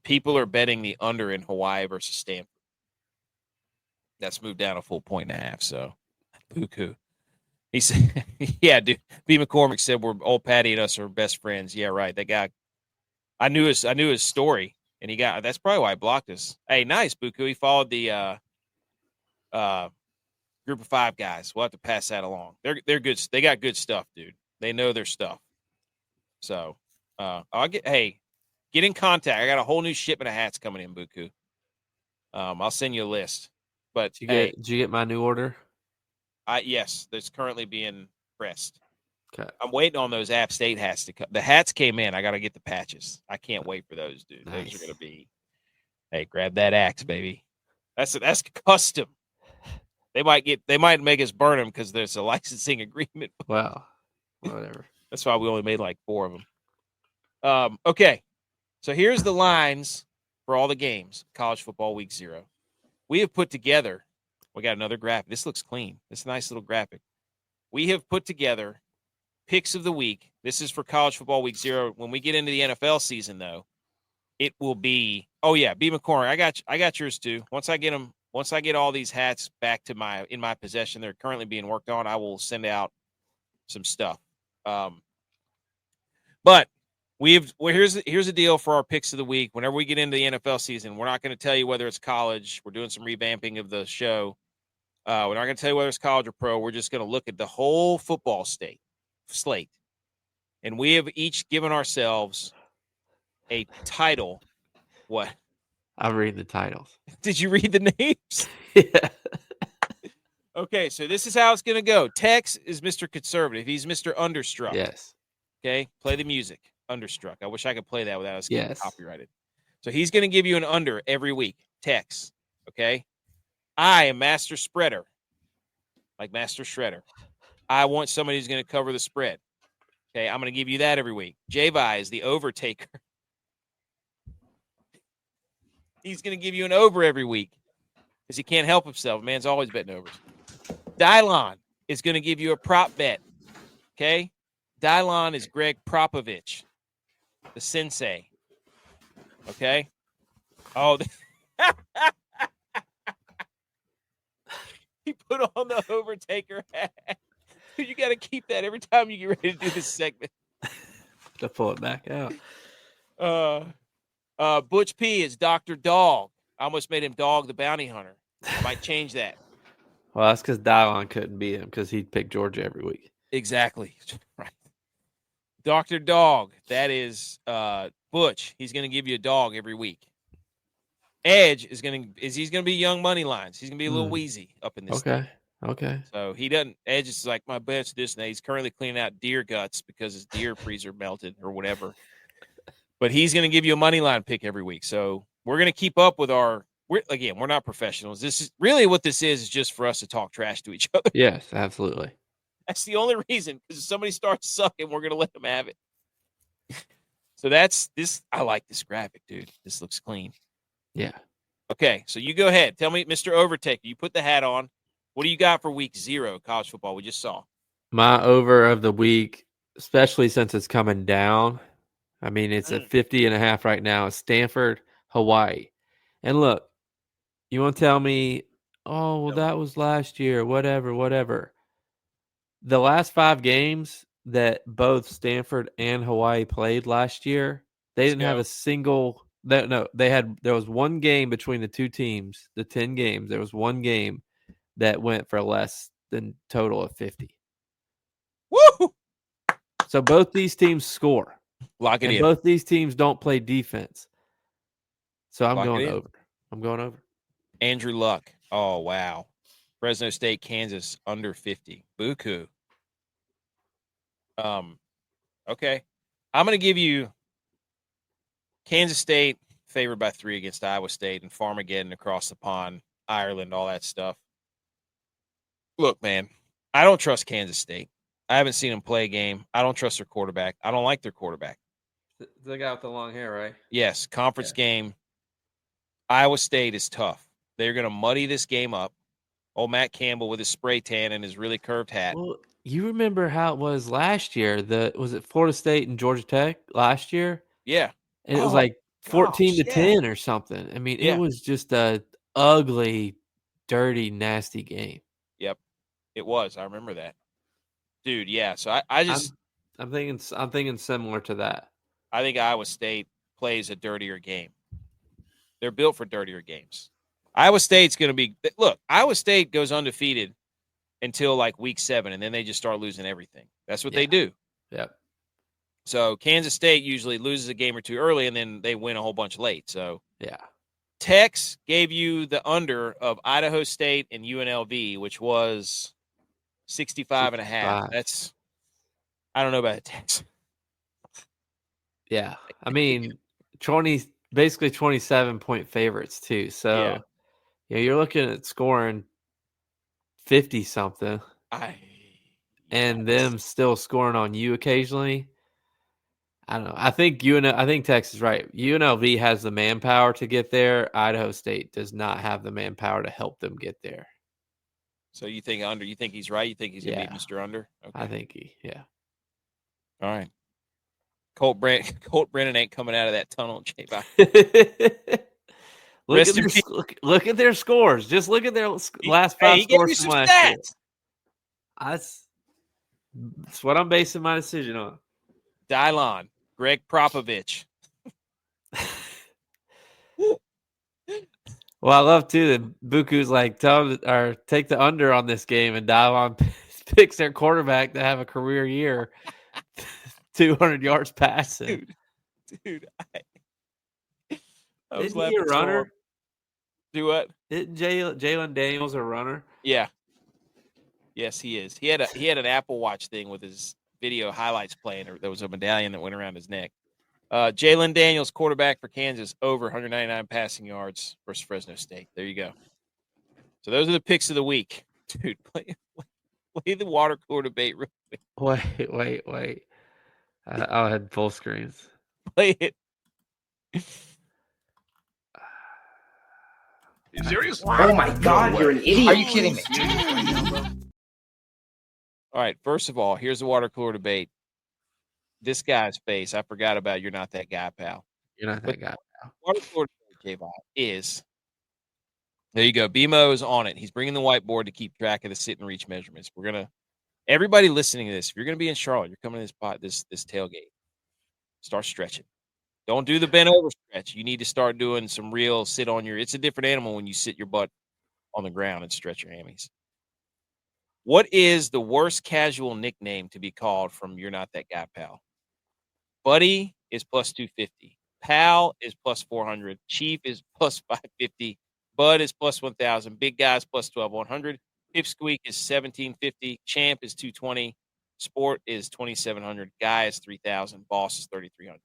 People are betting the under in Hawaii versus Stanford. That's moved down a full 1.5. So, buku. He said, yeah, dude. B. McCormick said we're old Patty and us are best friends. Yeah, right. That guy, I knew his story, and that's probably why he blocked us. Hey, nice, Buku. He followed the Group of 5 guys. We'll have to pass that along. They're good. They got good stuff, dude. They know their stuff. So, get in contact. I got a whole new shipment of hats coming in, Buku. I'll send you a list. But did you get my new order? Yes, that's currently being pressed. Okay. I'm waiting on those App State hats to come. The hats came in. I got to get the patches. I can't wait for those, dude. Nice. Those are going to be. Hey, grab that axe, baby. That's custom. They might make us burn them because there's a licensing agreement. Wow. Whatever. That's why we only made like 4 of them. Okay. So here's the lines for all the games, college football week 0. We have put together, we got another graphic. This looks clean. It's a nice little graphic. We have put together picks of the week. This is for college football week 0. When we get into the NFL season, though, it will be, B. McCormick. I got yours too. Once I get all these hats back to in my possession, they're currently being worked on, I will send out some stuff. But here's the deal for our picks of the week. Whenever we get into the NFL season, we're not going to tell you whether it's college. We're doing some revamping of the show. We're not going to tell you whether it's college or pro. We're just going to look at the whole football slate. And we have each given ourselves a title. What? I'm reading the titles. Did you read the names? Yeah. Okay, so this is how it's going to go. Tex is Mr. Conservative. He's Mr. Understruck. Yes. Okay, play the music. Understruck. I wish I could play that without us getting copyrighted. So he's going to give you an under every week. Tex. Okay. I am Master Spreader, like Master Shredder. I want somebody who's going to cover the spread. Okay, I'm going to give you that every week. J-Vi is the overtaker. He's going to give you an over every week because he can't help himself. Man's always betting overs. Dylon is going to give you a prop bet. Okay? Dylon is Greg Propovich, the sensei. Okay? Oh, he put on the overtaker hat. You got to keep that every time you get ready to do this segment. To pull it back out. Butch P is Dr. Dog. I almost made him Dog the Bounty Hunter. I might change that. Well, that's because Dylon couldn't beat him because he'd pick Georgia every week. Exactly. Right. Dr. Dog. That is Butch. He's going to give you a dog every week. Edge he's going to be young money lines. He's going to be a little wheezy up in this thing. Okay. So he doesn't. Edge is like, my bet's this and that. He's currently cleaning out deer guts because his deer freezer melted or whatever. But he's going to give you a money line pick every week. So we're going to keep up with we're not professionals. This is really what this is just for us to talk trash to each other. Yes, absolutely. That's the only reason. Because if somebody starts sucking, we're going to let them have it. So that's this. I like this graphic, dude. This looks clean. Yeah. Okay, so you go ahead. Tell me, Mr. Overtaker, you put the hat on. What do you got for week 0 college football? We just saw. My over of the week, especially since it's coming down. I mean, it's at 50.5 right now. It's Stanford, Hawaii. And look, you want to tell me, oh, well, that was last year, whatever. The last 5 games that both Stanford and Hawaii played last year, they didn't have a single – there was one game between the two teams, the 10 games. There was one game that went for less than total of 50. Woo! So both these teams score. Lock it in. Both these teams don't play defense. So I'm going over. Andrew Luck. Oh, wow. Fresno State, Kansas, under 50. Buku. Okay. I'm going to give you Kansas State favored by 3 against Iowa State and Farmageddon across the pond, Ireland, all that stuff. Look, man, I don't trust Kansas State. I haven't seen them play a game. I don't trust their quarterback. I don't like their quarterback. The guy with the long hair, right? Yes, conference game. Iowa State is tough. They're going to muddy this game up. Old Matt Campbell with his spray tan and his really curved hat. Well, you remember how it was last year? Was it Florida State and Georgia Tech last year? Yeah. And it was like 14-10 or something. I mean, it was just a ugly, dirty, nasty game. Yep, it was. I remember that, dude. Yeah. So I'm thinking similar to that. I think Iowa State plays a dirtier game. They're built for dirtier games. Iowa State's going to be – look, Iowa State goes undefeated until like week 7, and then they just start losing everything. That's what they do. Yep. So Kansas State usually loses a game or two early, and then they win a whole bunch late. So yeah. Tex gave you the under of Idaho State and UNLV, which was 65.5. That's – I don't know about it, Tex. Yeah. I mean, basically 27-point favorites too. So you're looking at scoring 50 something. and them still scoring on you occasionally. I don't know. I think Texas is right. UNLV has the manpower to get there. Idaho State does not have the manpower to help them get there. So you think under? You think he's right? You think he's gonna be Mr. Under? Okay. I think All right. Colt Brennan ain't coming out of that tunnel, J-Bot. Look at their scores. Just look at their last 5 scores from last year. That's what I'm basing my decision on. Dylon, Greg Popovich. Well, I love too that Buku's like take the under on this game, and Dylon picks their quarterback to have a career year, 200 yards passing. Dude, I was laughing. He a runner? Do what? Isn't Jalen Daniels a runner? Yeah. Yes, he is. He had an Apple Watch thing with his video highlights playing. There was a medallion that went around his neck. Jalen Daniels, quarterback for Kansas, over 199 passing yards versus Fresno State. There you go. So those are the picks of the week. Dude, play the water cooler debate real quick. Wait. I'll head full screens. Play it. You serious? Oh my God, you're an idiot. Are you kidding me? All right, first of all, here's the water cooler debate. This guy's face, I forgot about. You're not that guy, pal. You're not that guy, pal. Water cooler debate, J-Bot, is there you go. BMO is on it. He's bringing the whiteboard to keep track of the sit and reach measurements. Everybody listening to this, if you're gonna be in Charlotte, you're coming to this tailgate. Start stretching. Don't do the bent over stretch. You need to start doing some real sit on your. It's a different animal when you sit your butt on the ground and stretch your hammies. What is the worst casual nickname to be called from You're Not That Guy, pal? Buddy is plus 250. Pal is plus 400. Chief is plus 550. Bud is plus 1,000. Big guy is plus 1,200. Pipsqueak is 1,750. Champ is 220. Sport is 2,700. Guy is 3,000. Boss is 3,300.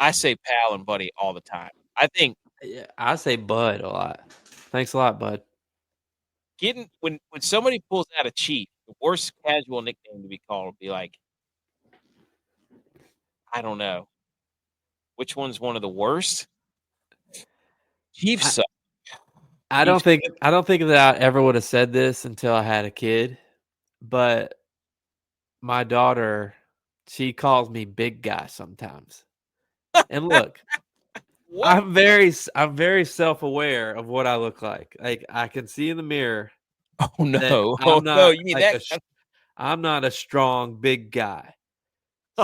I say pal and buddy all the time. I think I say bud a lot. Thanks a lot, bud. When somebody pulls out a chief, the worst casual nickname to be called would be like, I don't know. Which one's one of the worst? Chief suck. I don't think that I ever would have said this until I had a kid, but my daughter, she calls me big guy sometimes. And look, I'm very self-aware of what I look like. Like I can see in the mirror. Oh no! No! You mean like that? I'm not a strong big guy.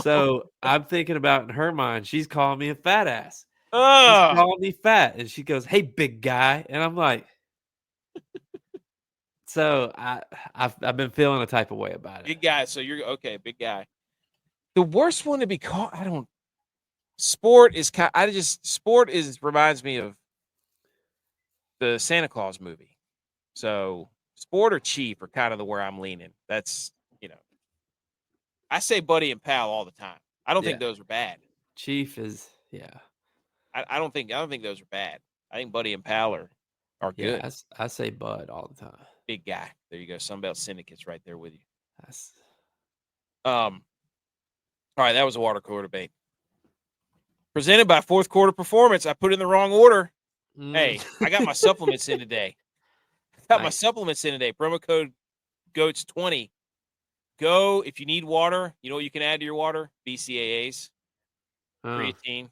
So I'm thinking about in her mind, she's calling me a fat ass. She's calling me fat, and she goes, "Hey, big guy," and I'm like, so I've been feeling a type of way about it. Big guy. So you're okay, big guy. The worst one to be called, Sport reminds me of the Santa Claus movie. So Sport or Chief are kind of where I'm leaning. That's, I say buddy and pal all the time. I don't think those are bad. Chief is, I don't think those are bad. I think buddy and pal are good. I say bud all the time. Big guy. There you go. Sunbelt Syndicate's right there with you. All right, that was a water cooler debate. Presented by Fourth Quarter Performance. I put in the wrong order. Hey, I got my supplements in today. My supplements in today. Promo code GOATS20. Go if you need water. You know what you can add to your water? BCAAs, creatine,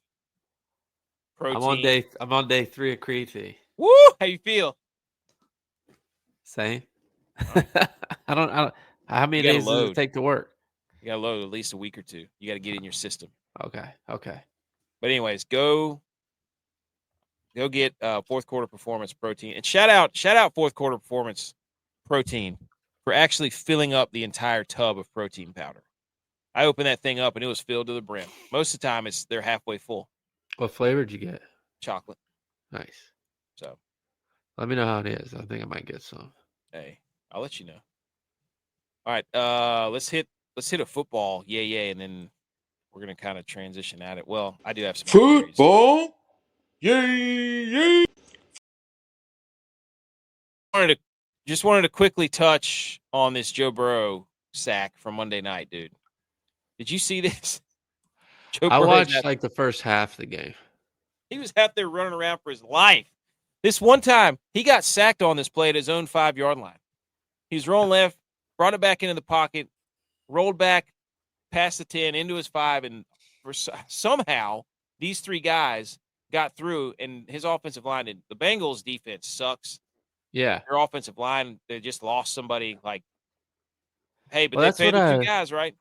protein. I'm on day 3 of creatine. Woo! How you feel? Same. I don't. How many days does it take to work? You got to load at least a week or two. You got to get in your system. Okay. But anyways, go get Fourth Quarter Performance protein, and shout out Fourth Quarter Performance protein for actually filling up the entire tub of protein powder. I opened that thing up and it was filled to the brim. Most of the time, they're halfway full. What flavor did you get? Chocolate. Nice. So, let me know how it is. I think I might get some. Hey, I'll let you know. All right, let's hit a football, yay, and then we're gonna kind of transition at it. Well, I do have some football, yay. I wanted to just wanted to quickly touch on this Joe Burrow sack from Monday night, dude. Did you see this? Joe I Burrow's watched like the first half of the game. He was out there running around for his life. This one time, he got sacked on this play at his own 5-yard line. He was rolling left, brought it back into the pocket, rolled back past the 10 into his 5, and somehow these 3 guys got through, and his offensive line did. The Bengals' defense sucks. Yeah. Their offensive line, they just lost somebody. Like, hey, but Well, they paid the 2 guys, right?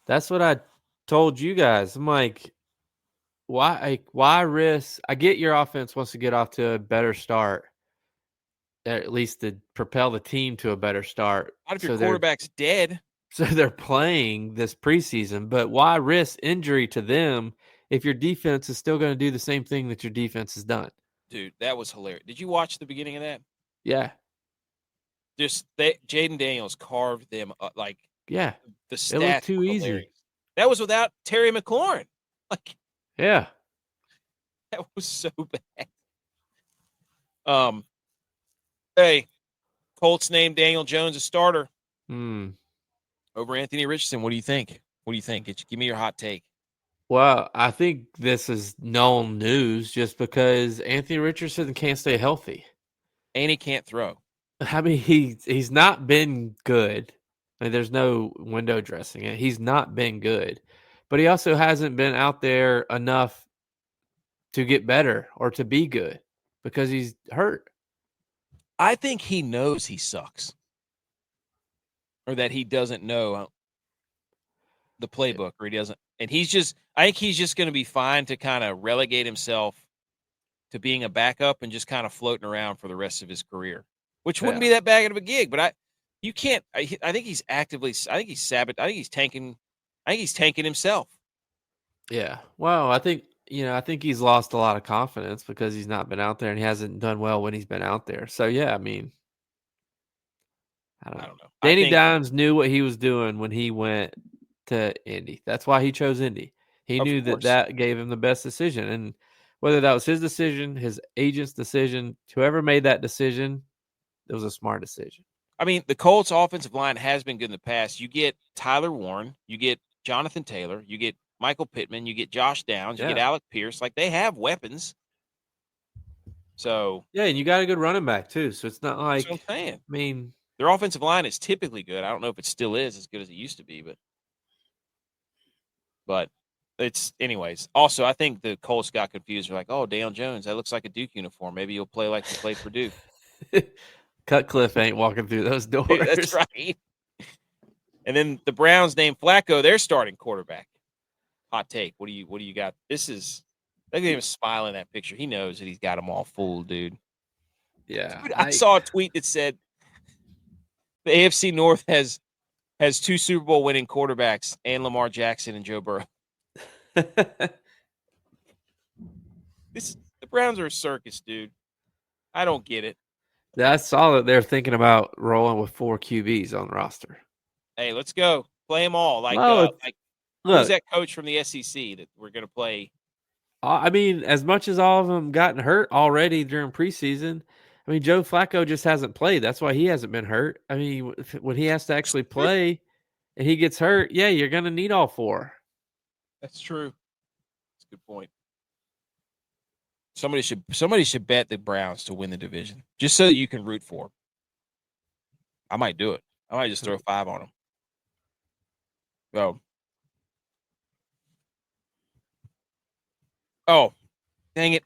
That's what I told you guys. I'm like, why risk? I get your offense wants to get off to a better start, at least to propel the team to a better start. Not if your quarterback's dead. So they're playing this preseason, but why risk injury to them if your defense is still going to do the same thing that your defense has done? Dude, that was hilarious. Did you watch the beginning of that? Yeah. Just Jaden Daniels carved them up. Like, yeah, the stats it looked too easy. Hilarious. That was without Terry McLaurin. Like, yeah, that was so bad. Hey, Colts named Daniel Jones a starter over Anthony Richardson. What do you think? Give me your hot take. Well, I think this is known news just because Anthony Richardson can't stay healthy. And he can't throw. I mean, he's not been good. I mean, there's no window dressing it. He's not been good. But he also hasn't been out there enough to get better or to be good because he's hurt. I think he knows he sucks. Or that he doesn't know the playbook, or he doesn't. And I think he's just going to be fine to kind of relegate himself to being a backup and just kind of floating around for the rest of his career, which wouldn't be that bad of a gig. But I think he's actively, I think he's tanking himself. Yeah. Well, I think he's lost a lot of confidence because he's not been out there and he hasn't done well when he's been out there. So, yeah, I mean, I don't know. Danny Dimes knew what he was doing when he went to Indy. That's why he chose Indy. He knew that gave him the best decision. And whether that was his decision, his agent's decision, whoever made that decision, it was a smart decision. I mean, the Colts offensive line has been good in the past. You get Tyler Warren, you get Jonathan Taylor, you get Michael Pittman, you get Josh Downs, you get Alec Pierce. Like, they have weapons. So yeah, and you got a good running back too. So it's not like, that's what I'm saying. I mean, their offensive line is typically good. I don't know if it still is as good as it used to be, but it's anyways. Also, I think the Colts got confused. They're like, oh, Daniel Jones, that looks like a Duke uniform. Maybe he'll play like he played for Duke. Cutcliffe ain't walking through those doors. Dude, that's right. And then the Browns named Flacco their starting quarterback. Hot take. What do you got? This is, look at him smiling in that picture. He knows that he's got them all fooled, dude. Yeah. Dude, I saw a tweet that said the AFC North has 2 Super Bowl winning quarterbacks, and Lamar Jackson and Joe Burrow. The Browns are a circus, dude. I don't get it. I saw that they're thinking about rolling with 4 QBs on the roster. Hey, let's go. Play them all. Look, who's that coach from the SEC that we're going to play? I mean, as much as all of them gotten hurt already during preseason, I mean, Joe Flacco just hasn't played. That's why he hasn't been hurt. I mean, when he has to actually play and he gets hurt, yeah, you're going to need all 4. That's true. That's a good point. Somebody should bet the Browns to win the division just so that you can root for them. I might do it. I might just throw 5 on them. Oh, dang it.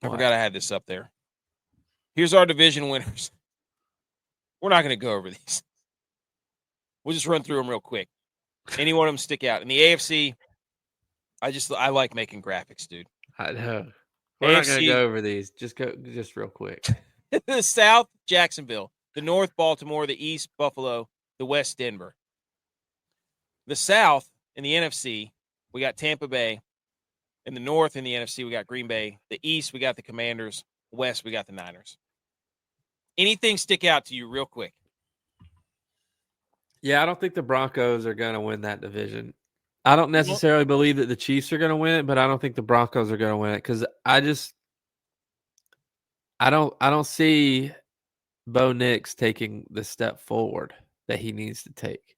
I forgot I had this up there. Here's our division winners. We're not going to go over these. We'll just run through them real quick. Any one of them stick out. In the AFC, I like making graphics, dude. I know. We're not going to go over these. Just real quick. The South, Jacksonville. The North, Baltimore. The East, Buffalo. The West, Denver. The South, in the NFC, we got Tampa Bay. In the North, in the NFC, we got Green Bay. The East, we got the Commanders. West, we got the Niners. Anything stick out to you real quick? Yeah, I don't think the Broncos are going to win that division. I don't necessarily believe that the Chiefs are going to win it, but I don't think the Broncos are going to win it because I don't see Bo Nix taking the step forward that he needs to take.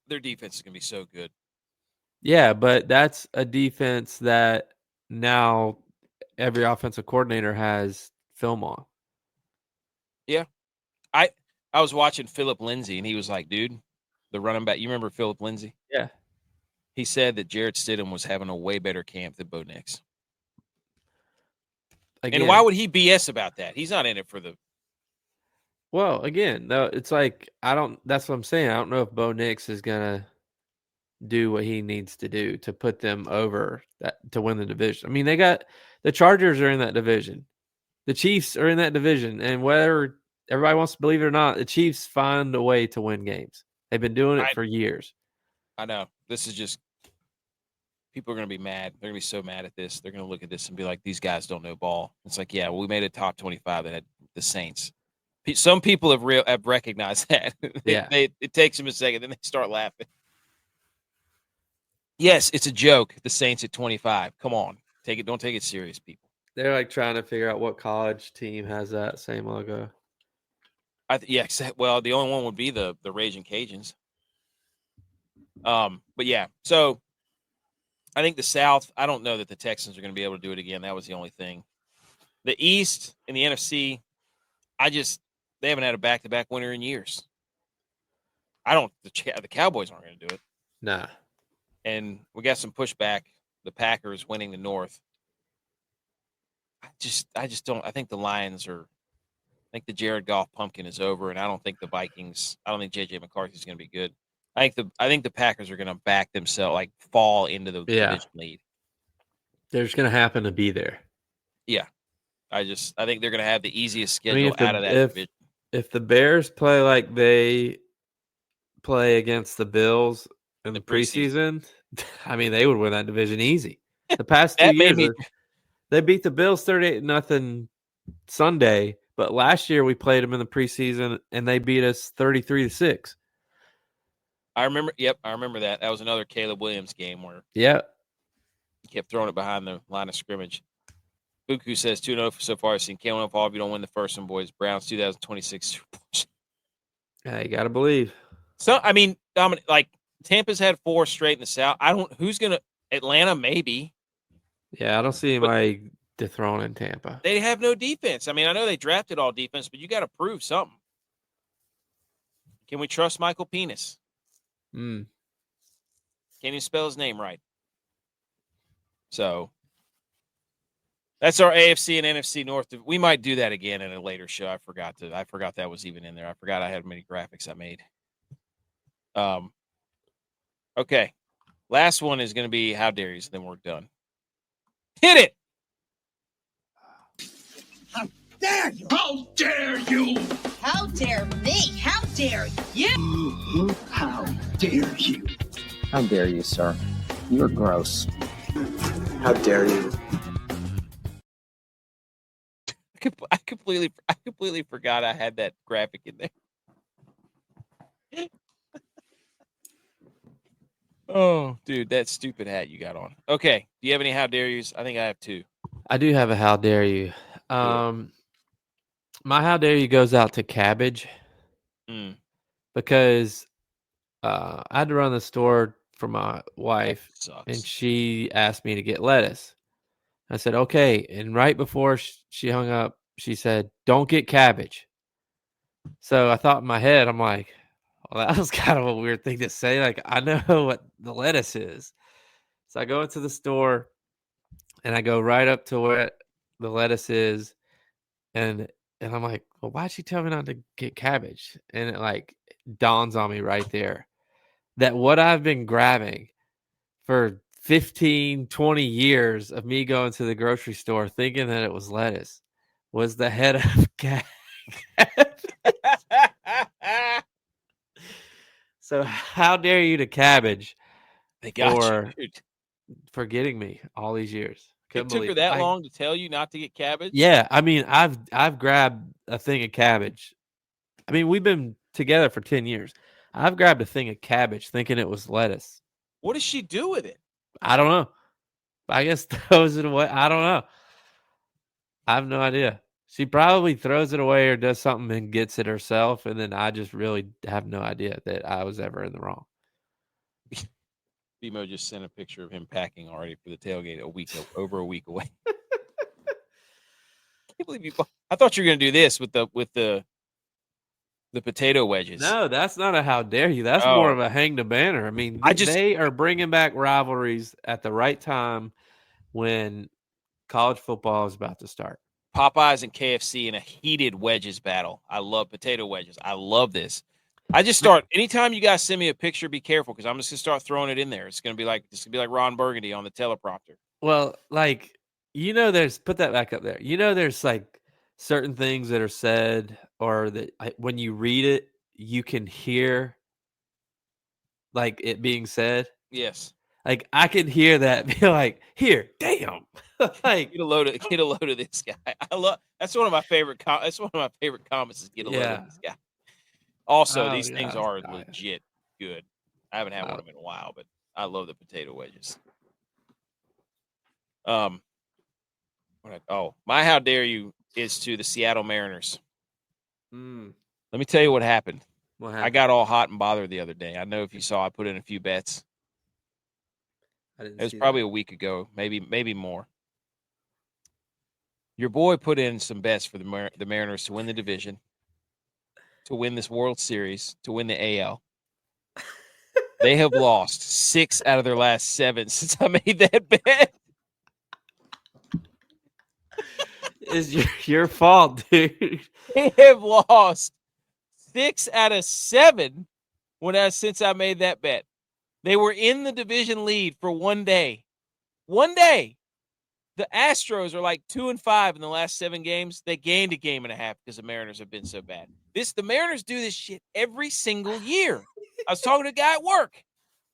Their defense is going to be so good. Yeah, but that's a defense that now every offensive coordinator has film on. Yeah. I was watching Philip Lindsay, and he was like, dude, the running back. You remember Philip Lindsay? Yeah. He said that Jarrett Stidham was having a way better camp than Bo Nix. Again, and why would he BS about that? He's not in it for the. Well, again, though, it's like that's what I'm saying. I don't know if Bo Nix is gonna do what he needs to do to put them over to win the division. I mean, they got the Chargers are in that division. The Chiefs are in that division, and whether everybody wants to believe it or not, the Chiefs find a way to win games. They've been doing it for years. I know. This is just people are going to be mad. They're going to be so mad at this. They're going to look at this and be like, "These guys don't know ball." It's like, yeah, well, we made a top 25 that had the Saints. Some people have recognized that. It takes them a second, then they start laughing. Yes, it's a joke. The Saints at 25. Come on, don't take it serious, people. They're like trying to figure out what college team has that same logo. Well, the only one would be the Raging Cajuns. But yeah, so I think the South. I don't know that the Texans are going to be able to do it again. That was the only thing. The East and the NFC, they haven't had a back-to-back winner in years. The Cowboys aren't going to do it. Nah. And we got some pushback. The Packers winning the North. I just don't. I think the Lions are. I think the Jared Goff pumpkin is over, and I don't think the Vikings. I don't think JJ McCarthy is going to be good. I think the Packers are going to back themselves, like fall into the division lead. They're just going to happen to be there. Yeah, I think they're going to have the easiest schedule out of that division. If the Bears play like they play against the Bills in the preseason, I mean, they would win that division easy. The past 2 years, they beat the Bills 38-0 Sunday, but last year we played them in the preseason and they beat us 33-6. I remember. Yep, I remember that. That was another Caleb Williams game where he kept throwing it behind the line of scrimmage. Buku says 2-0 so far. I've seen Caleb Fall. If you don't win the first one, boys, Browns 2026. Yeah, you gotta believe. So I mean, Dominic, like Tampa's had 4 straight in the South. Who's gonna Atlanta maybe. Yeah, I don't see anybody dethroning Tampa. They have no defense. I mean, I know they drafted all defense, but you got to prove something. Can we trust Michael Penis? Can't even spell his name right. So that's our AFC and NFC North. We might do that again in a later show. I forgot that was even in there. I forgot I had many graphics I made. Okay. Last one is going to be how dare you, then we're done. Hit it. How dare you? How dare you? How dare me? How dare you? How dare you? How dare you, sir? You're gross. How dare you? I completely forgot I had that graphic in there. Oh, dude, that stupid hat you got on. Okay, do you have any how dare yous? I think I have 2. I do have a how dare you. My how dare you goes out to Cabbage because I had to run the store for my wife, and she asked me to get lettuce. I said, okay. And right before she hung up, she said, don't get cabbage. So I thought in my head, I'm like, well, that was kind of a weird thing to say. Like, I know what the lettuce is. So I go into the store and I go right up to where the lettuce is. And I'm like, well, why'd she tell me not to get cabbage? And it like dawns on me right there that what I've been grabbing for 15, 20 years of me going to the grocery store thinking that it was lettuce was the head of cabbage. So how dare you to Cabbage they got you, for getting me all these years. It took her that long to tell you not to get cabbage? Yeah, I mean, I've grabbed a thing of cabbage. I mean, we've been together for 10 years. I've grabbed a thing of cabbage thinking it was lettuce. What does she do with it? I don't know. I guess throws it away. I don't know. I have no idea. She probably throws it away or does something and gets it herself, and then I just really have no idea that I was ever in the wrong. BMO just sent a picture of him packing already for the tailgate over a week away. I can't believe you. I thought you were going to do this with the potato wedges. No, that's not a how dare you. That's more of a hang the banner. I mean, they are bringing back rivalries at the right time when college football is about to start. Popeyes and KFC in a heated wedges battle. I love potato wedges. I love this. I just start anytime you guys send me a picture, be careful because I'm just gonna start throwing it in there. It's gonna be like Ron Burgundy on the teleprompter. Well, like there's put that back up there. There's like certain things that are said or that when you read it, you can hear like it being said. Yes. Like I can hear that be like, here, damn. Like get a load of this guy. That's one of my favorite that's one of my favorite comments is get a load of this guy. Also, these things are legit good. I haven't had one of them in a while, but I love the potato wedges. My how dare you is to the Seattle Mariners. Let me tell you what happened. I got all hot and bothered the other day. I know if you saw, I put in a few bets. It was probably a week ago, maybe more. Your boy put in some bets for the Mariners to win the division, to win this World Series, to win the AL. They have lost 6 out of their last 7 since I made that bet. It's your fault, dude. They have lost 6 out of 7 since I made that bet. They were in the division lead for one day. One day. The Astros are like 2-5 in the last 7 games. They gained a game and a half because the Mariners have been so bad. The Mariners do this shit every single year. I was talking to a guy at work,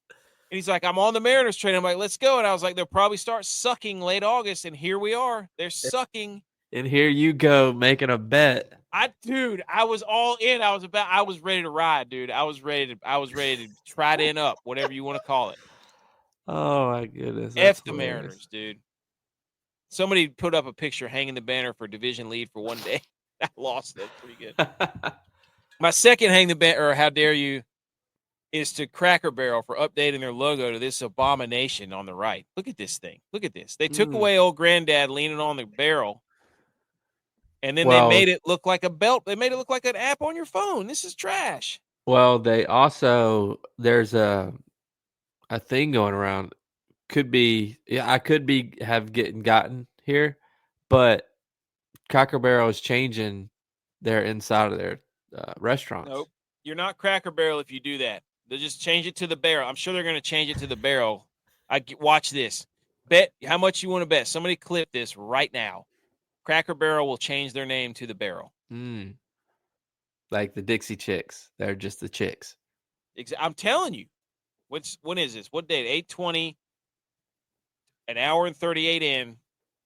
and he's like, I'm on the Mariners train. I'm like, let's go. And I was like, they'll probably start sucking late August, and here we are. They're sucking. And here you go making a bet. I was all in. I was ready to ride, dude. I was ready to try to end up, whatever you want to call it. Oh my goodness. F the Mariners, dude. Somebody put up a picture hanging the banner for division lead for one day. I lost it. Pretty good. My second hang the banner, or how dare you, is to Cracker Barrel for updating their logo to this abomination on the right. Look at this thing. Look at this. They took away old granddad leaning on the barrel, and then they made it look like a belt. They made it look like an app on your phone. This is trash. Well, they also, there's a thing going around. I could be gotten here, but Cracker Barrel is changing their inside of their restaurants. Nope. You're not Cracker Barrel if you do that. They'll just change it to the barrel. I'm sure they're going to change it to the barrel. Watch this. Bet how much you want to bet. Somebody clip this right now. Cracker Barrel will change their name to the barrel. Like the Dixie Chicks. They're just the chicks. I'm telling you. When is this? What date? 8:20. An hour and 38 in.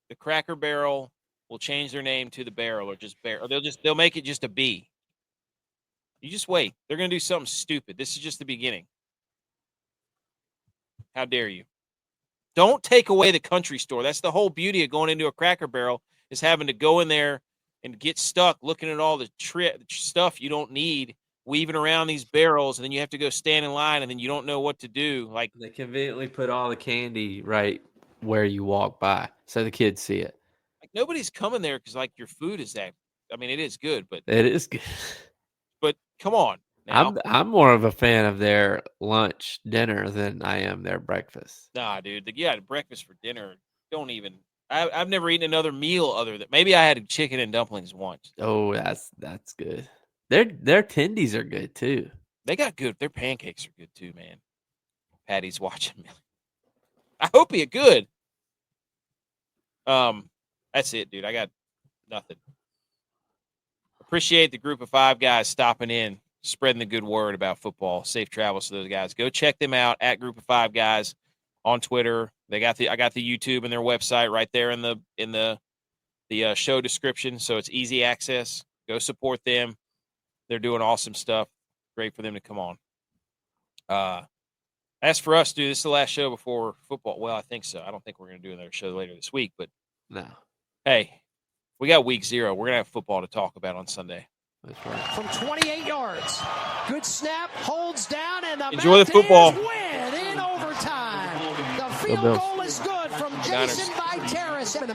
The Cracker Barrel will change their name to the barrel or just barrel. Or they'll make it just a B. You just wait. They're going to do something stupid. This is just the beginning. How dare you? Don't take away the country store. That's the whole beauty of going into a Cracker Barrel is having to go in there and get stuck looking at all the stuff you don't need, weaving around these barrels, and then you have to go stand in line, and then you don't know what to do. Like they conveniently put all the candy right where you walk by so the kids see it. Like nobody's coming there because like your food is that. I mean, it is good, but it is good. But come on. Now. I'm more of a fan of their lunch, dinner than I am their breakfast. Nah, dude. The breakfast for dinner. Don't even. I've never eaten another meal other than maybe I had chicken and dumplings once. Oh, that's good. Their tendies are good too. They got good. Their pancakes are good too, man. Patty's watching me. I hope you're good. That's it, dude. I got nothing. Appreciate the group of 5 guys stopping in, spreading the good word about football. Safe travels to those guys. Go check them out at Group of 5 Guys on Twitter. I got the YouTube and their website right there in the show description, so it's easy access. Go support them. They're doing awesome stuff. Great for them to come on. As for us, dude, this is the last show before football. Well, I think so. I don't think we're going to do another show later this week, but no. Hey, We got week 0. We're going to have football to talk about on Sunday. That's right. From 28 yards. Good snap, holds down, and the Enjoy the football. Mountaineers win in overtime. The Go field Bills. goal is good from Jason Viteri.